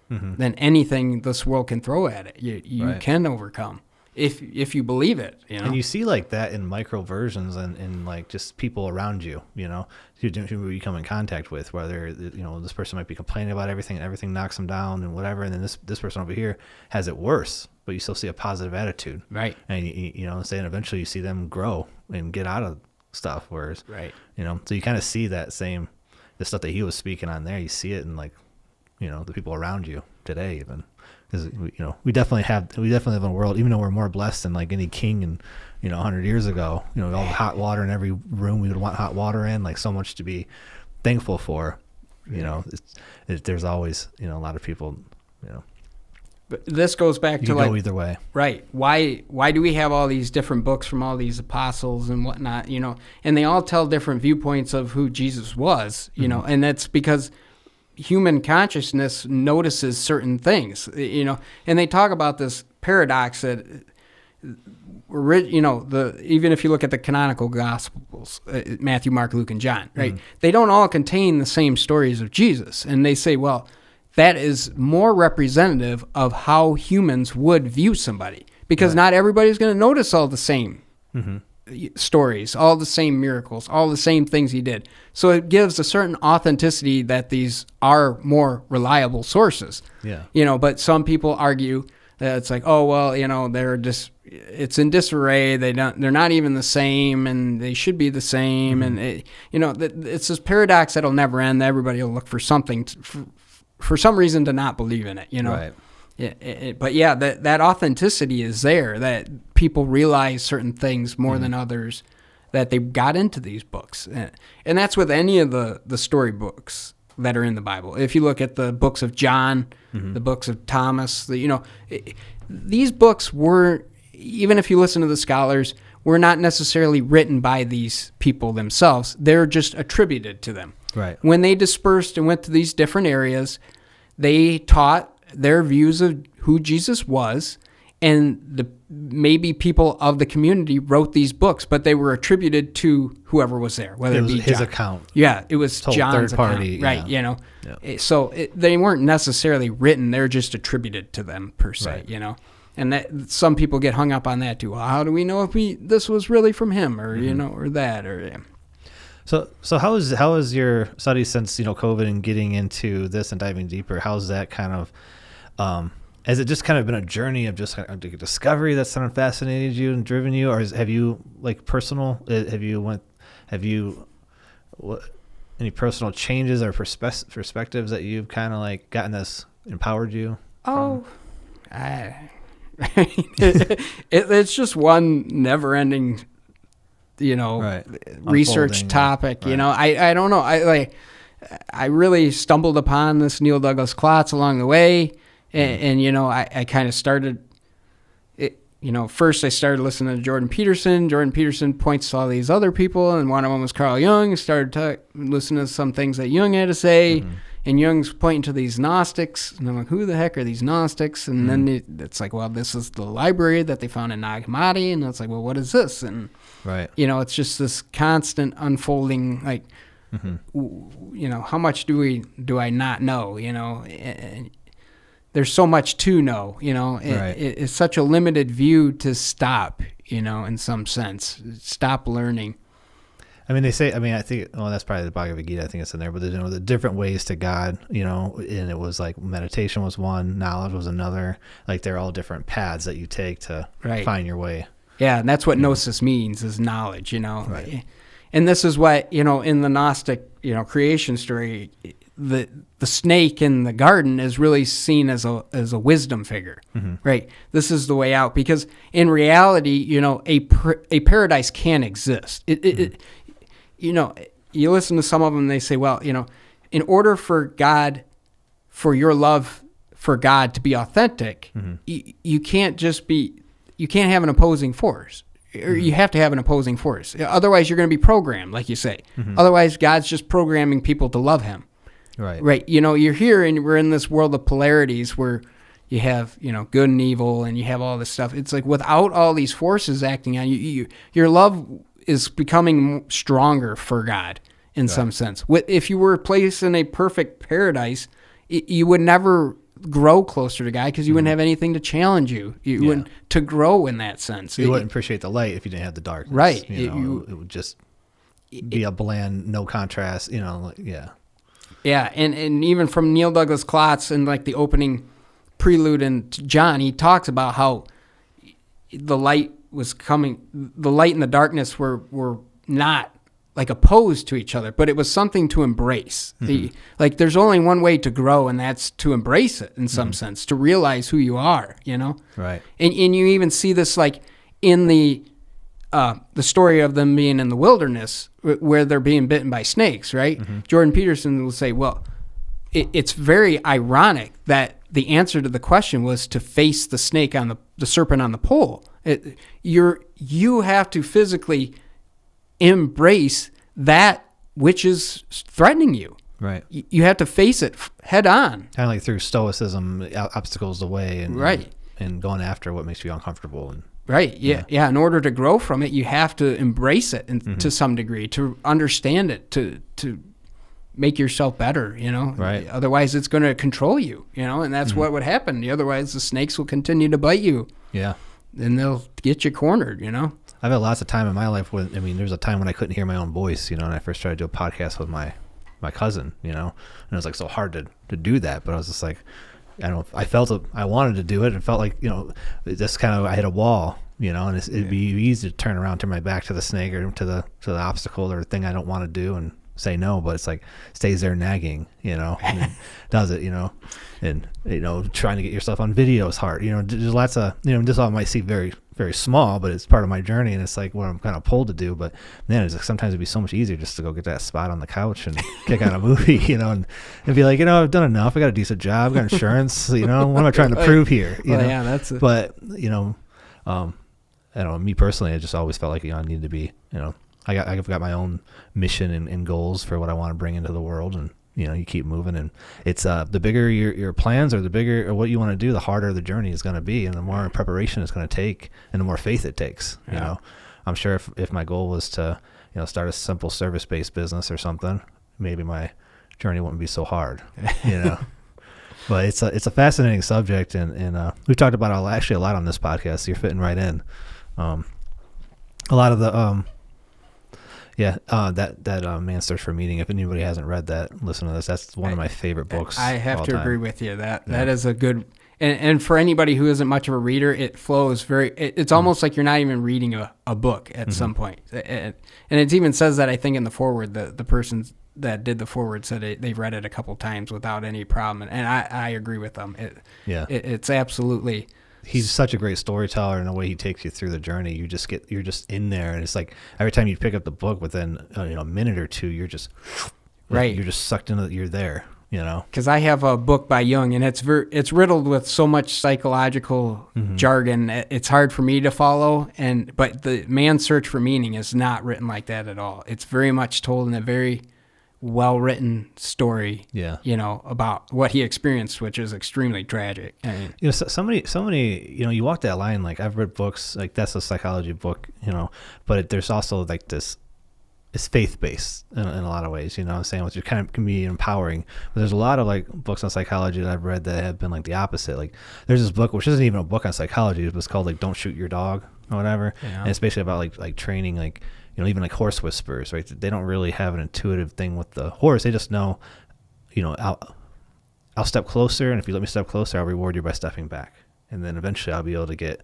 than anything this world can throw at it. You can overcome if you believe it.
And you see like that in micro versions and like just people around you, who you come in contact with, whether this person might be complaining about everything and everything knocks them down and whatever, and then this person over here has it worse, but you still see a positive attitude,
right?
And saying eventually you see them grow and get out of stuff, whereas so you kind of see that the stuff that he was speaking on there, you see it in like the people around you today, even because we definitely live in a world, even though we're more blessed than like any king and 100 years ago, all the hot water in every room we would want hot water in, like so much to be thankful for. There's always a lot of people.
But this goes back to
go either way,
right? Why do we have all these different books from all these apostles and whatnot? And they all tell different viewpoints of who Jesus was. And that's because human consciousness notices certain things. And they talk about this paradox that even if you look at the canonical Gospels, Matthew, Mark, Luke, and John, right? They don't all contain the same stories of Jesus. And they say, well, that is more representative of how humans would view somebody, because not everybody's going to notice all the same stories, all the same miracles, all the same things he did. So it gives a certain authenticity that these are more reliable sources. Yeah. But some people argue that it's like, oh, well, it's in disarray. They're not even the same, and they should be the same. And it's this paradox that'll never end. Everybody will look for something for some reason to not believe in it,
Right.
But yeah, that authenticity is there, that people realize certain things more than others, that they got into these books. And that's with any of the story books that are in the Bible. If you look at the books of John, the books of Thomas, these books were, even if you listen to the scholars, were not necessarily written by these people themselves. They're just attributed to them.
Right.
When they dispersed and went to these different areas, they taught their views of who Jesus was, and maybe people of the community wrote these books, but they were attributed to whoever was there, whether it be
his
John.
account.
Yeah, it was John's
third party,
account, right? You know, so they weren't necessarily written; they're just attributed to them per se.
Right.
You know, and that some people get hung up on that too. Well, how do we know if this was really from him, or you know, or that, or yeah.
So how is your study since COVID and getting into this and diving deeper? How's that kind of has it just kind of been a journey of just a discovery that's kind of fascinated you and driven you, or have you like personal? Any personal changes or perspectives that you've kind of like gotten that's empowered you?
It's just one never-ending, research topic. Right. I don't know. I really stumbled upon this Neil Douglas-Klotz along the way. And I kind of started, first I started listening to Jordan Peterson. Jordan Peterson points to all these other people, and one of them was Carl Jung. I started listening to some things that Jung had to say, and Jung's pointing to these Gnostics, and I'm like, who the heck are these Gnostics? And then it's like, well, this is the library that they found in Hammadi, and it's like, well, what is this? And, it's just this constant unfolding, like, how much do I not know, and there's so much to know, it's such a limited view to stop, in some sense, stop learning.
I mean, I think, that's probably the Bhagavad Gita, I think it's in there, but the different ways to God, and it was like meditation was one, knowledge was another, like they're all different paths that you take to find your way.
Yeah. And that's what Gnosis means, is knowledge,
Right.
And this is what, in the Gnostic, creation story, the snake in the garden is really seen as a wisdom figure, right? This is the way out, because in reality, a paradise can exist. You listen to some of them, they say, well, in order for your love for God to be authentic, you can't have an opposing force. Or you have to have an opposing force. Otherwise, you're going to be programmed, like you say. Otherwise, God's just programming people to love him. Right. You're here and we're in this world of polarities where you have, good and evil, and you have all this stuff. It's like without all these forces acting on you, your love is becoming stronger for God in some sense. If you were placed in a perfect paradise, you would never grow closer to God, because you wouldn't have anything to challenge you. You wouldn't to grow in that sense.
You wouldn't appreciate the light if you didn't have the darkness.
Right.
It would just be a bland, no contrast.
Yeah, and even from Neil Douglas-Klotz and like the opening prelude in John, he talks about how the light was coming, the light and the darkness were not like opposed to each other, but it was something to embrace. Like there's only one way to grow, and that's to embrace it in some sense, to realize who you are, Right. And you even see this like in the story of them being in the wilderness where they're being bitten by snakes, right? Jordan Peterson will say, well, it's very ironic that the answer to the question was to face the snake on the serpent on the pole. You have to physically embrace that which is threatening you.
Right.
You have to face it head on.
Kind of like through stoicism, obstacles away, and
right.
and going after what makes you uncomfortable. And
right. Yeah. In order to grow from it, you have to embrace it to some degree, to understand it, to make yourself better,
Right.
Otherwise, it's going to control you, and that's what would happen. Otherwise, the snakes will continue to bite you.
Yeah.
And they'll get you cornered,
I've had lots of time in my life there's a time when I couldn't hear my own voice, and I first tried to do a podcast with my cousin, and it was like so hard to do that, but I was just like, I don't know, I felt it, I wanted to do it. It felt like, just kind of, I hit a wall, and it'd be easy to turn around, turn my back to the snake or to the obstacle or thing I don't want to do and say no, but it's like stays there nagging, and does it, and trying to get yourself on video is hard. There's lots of, this all might seem very, very small, but it's part of my journey, and it's like what I'm kind of pulled to do. But man, it's like sometimes it'd be so much easier just to go get that spot on the couch and kick out a movie, and be like, I've done enough. I got a decent job, I got insurance, what am I trying to prove here?
Yeah, that's it.
But I don't know, me personally, I just always felt like I need to be, I've got my own mission and goals for what I want to bring into the world, and you keep moving, and it's the bigger your plans, or the bigger or what you want to do, the harder the journey is going to be, and the more preparation it's going to take, and the more faith it takes. I'm sure if my goal was to start a simple service-based business or something, maybe my journey wouldn't be so hard. But it's a fascinating subject, and we've talked about a lot on this podcast. So you're fitting right in. A lot of the that Man's Search for Meaning. If anybody hasn't read that, listen to this. That's one of my favorite books.
I have to agree with you. That is a good. And for anybody who isn't much of a reader, it flows it's almost like you're not even reading a book at some point. And it even says that, I think, in the foreword, the person that did the foreword said they've read it a couple times without any problem. And I agree with them. It's absolutely.
He's such a great storyteller, and the way he takes you through the journey, you're just in there. And it's like every time you pick up the book, within a minute or two, you're just right. You're just sucked into. You're there. Because
I have a book by Jung, and it's riddled with so much psychological jargon. It's hard for me to follow, but the Man's Search for Meaning is not written like that at all. It's very much told in a very well-written story. About what he experienced, which is extremely tragic.
So many. You walk that line. Like, I've read books like that's a psychology book. But there's also like this. It's faith-based in a lot of ways, what I'm saying, which kind of can be empowering. But there's a lot of like books on psychology that I've read that have been like the opposite. Like, there's this book, which isn't even a book on psychology, it was called like Don't Shoot Your Dog or whatever. And it's basically about like training, like, even like horse whisperers, right? They don't really have an intuitive thing with the horse. They just know, I'll step closer, and if you let me step closer, I'll reward you by stepping back. And then eventually I'll be able to get,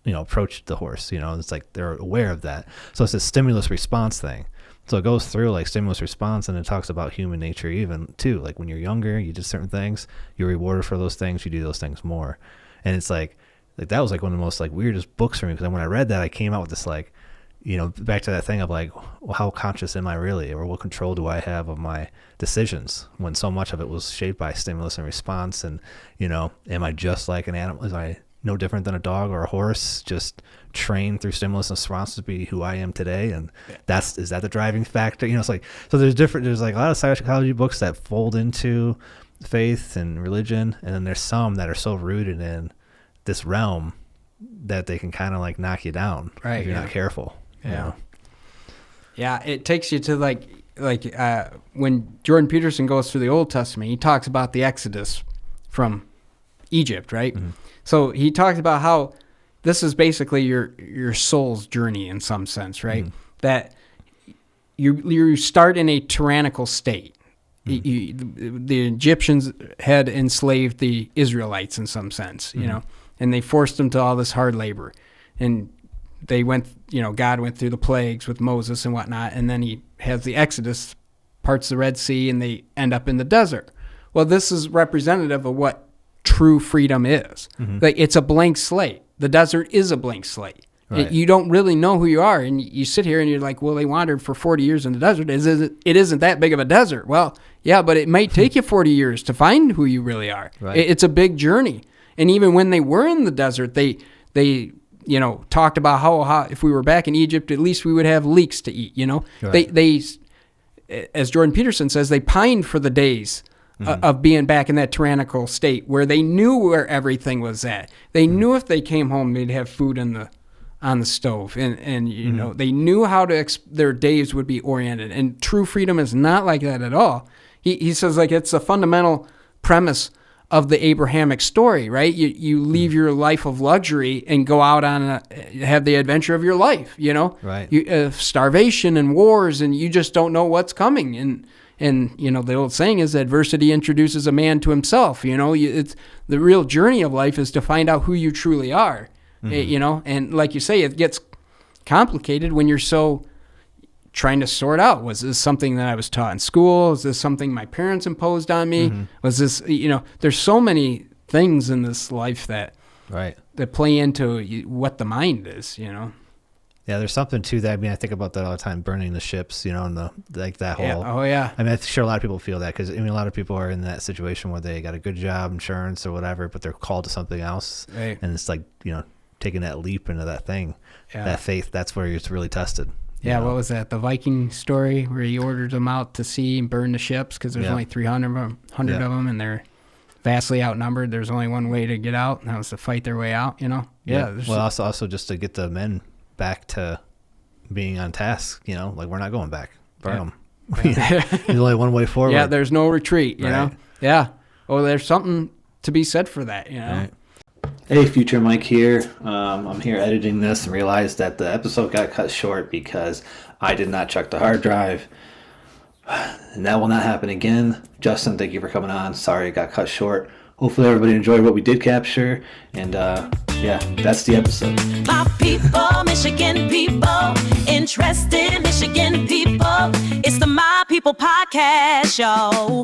approach the horse, it's like they're aware of that. So it's a stimulus response thing. So it goes through like stimulus response, and it talks about human nature even too. Like, when you're younger, you did certain things, you're rewarded for those things, you do those things more. And it's like that was like one of the most like weirdest books for me, because when I read that, I came out with this like, back to that thing of like, well, how conscious am I really, or what control do I have of my decisions, when so much of it was shaped by stimulus and response. And am I just like an animal? Is I no different than a dog or a horse, just trained through stimulus and response to be who I am today? And is that the driving factor? It's like, so there's like a lot of psychology books that fold into faith and religion, and then there's some that are so rooted in this realm that they can kind of like knock you down if you're not careful.
It takes you to like when Jordan Peterson goes through the Old Testament, he talks about the Exodus from Egypt, right? So he talks about how this is basically your soul's journey in some sense, right? That you start in a tyrannical state. The Egyptians had enslaved the Israelites in some sense, and they forced them to all this hard labor. And they went, God went through the plagues with Moses and whatnot, and then he has the Exodus, parts the Red Sea, and they end up in the desert. Well, this is representative of what true freedom is. Like, it's a blank slate. The desert is a blank slate. Right. You don't really know who you are, and you sit here and you're like, well, they wandered for 40 years in the desert. It isn't that big of a desert. Well, yeah, but it might take you 40 years to find who you really are. Right. It's a big journey. And even when they were in the desert, they talked about how if we were back in Egypt, at least we would have leeks to eat. Right. They, as Jordan Peterson says, they pined for the days of being back in that tyrannical state where they knew where everything was at. They knew if they came home, they'd have food on the stove, and they knew how their days would be oriented. And true freedom is not like that at all. He says, like, it's a fundamental premise of the Abrahamic story, right? You leave your life of luxury and go out have the adventure of your life, Right. Starvation and wars, and you just don't know what's coming. And the old saying is, adversity introduces a man to himself. It's the real journey of life is to find out who you truly are. And like you say, it gets complicated when you're so trying to sort out, was this something that I was taught in school? Is this something my parents imposed on me? Was this, there's so many things in this life that play into what the mind is,
Yeah, there's something to that. I mean, I think about that all the time, burning the ships, and that whole.
Yeah. Oh, yeah.
I mean, I'm sure a lot of people feel that, because a lot of people are in that situation where they got a good job, insurance or whatever, but they're called to something else. Right. And it's like, taking that leap into that thing, that faith, that's where it's really tested.
Yeah, what was that? The Viking story where he ordered them out to sea and burn the ships because there's only 300 of them, and they're vastly outnumbered. There's only one way to get out, and that was to fight their way out, Yeah.
Well, also just to get the men back to being on task, like we're not going back. Burn them. There's only one way forward.
Yeah, there's no retreat, you know? Yeah. Oh, there's something to be said for that, Right.
Hey, Future Mike here. I'm here editing this and realized that the episode got cut short because I did not check the hard drive. And that will not happen again. Justin, thank you for coming on. Sorry it got cut short. Hopefully everybody enjoyed what we did capture. And that's the episode.
My people, Michigan people, interested in Michigan people. It's the My People Podcast Show.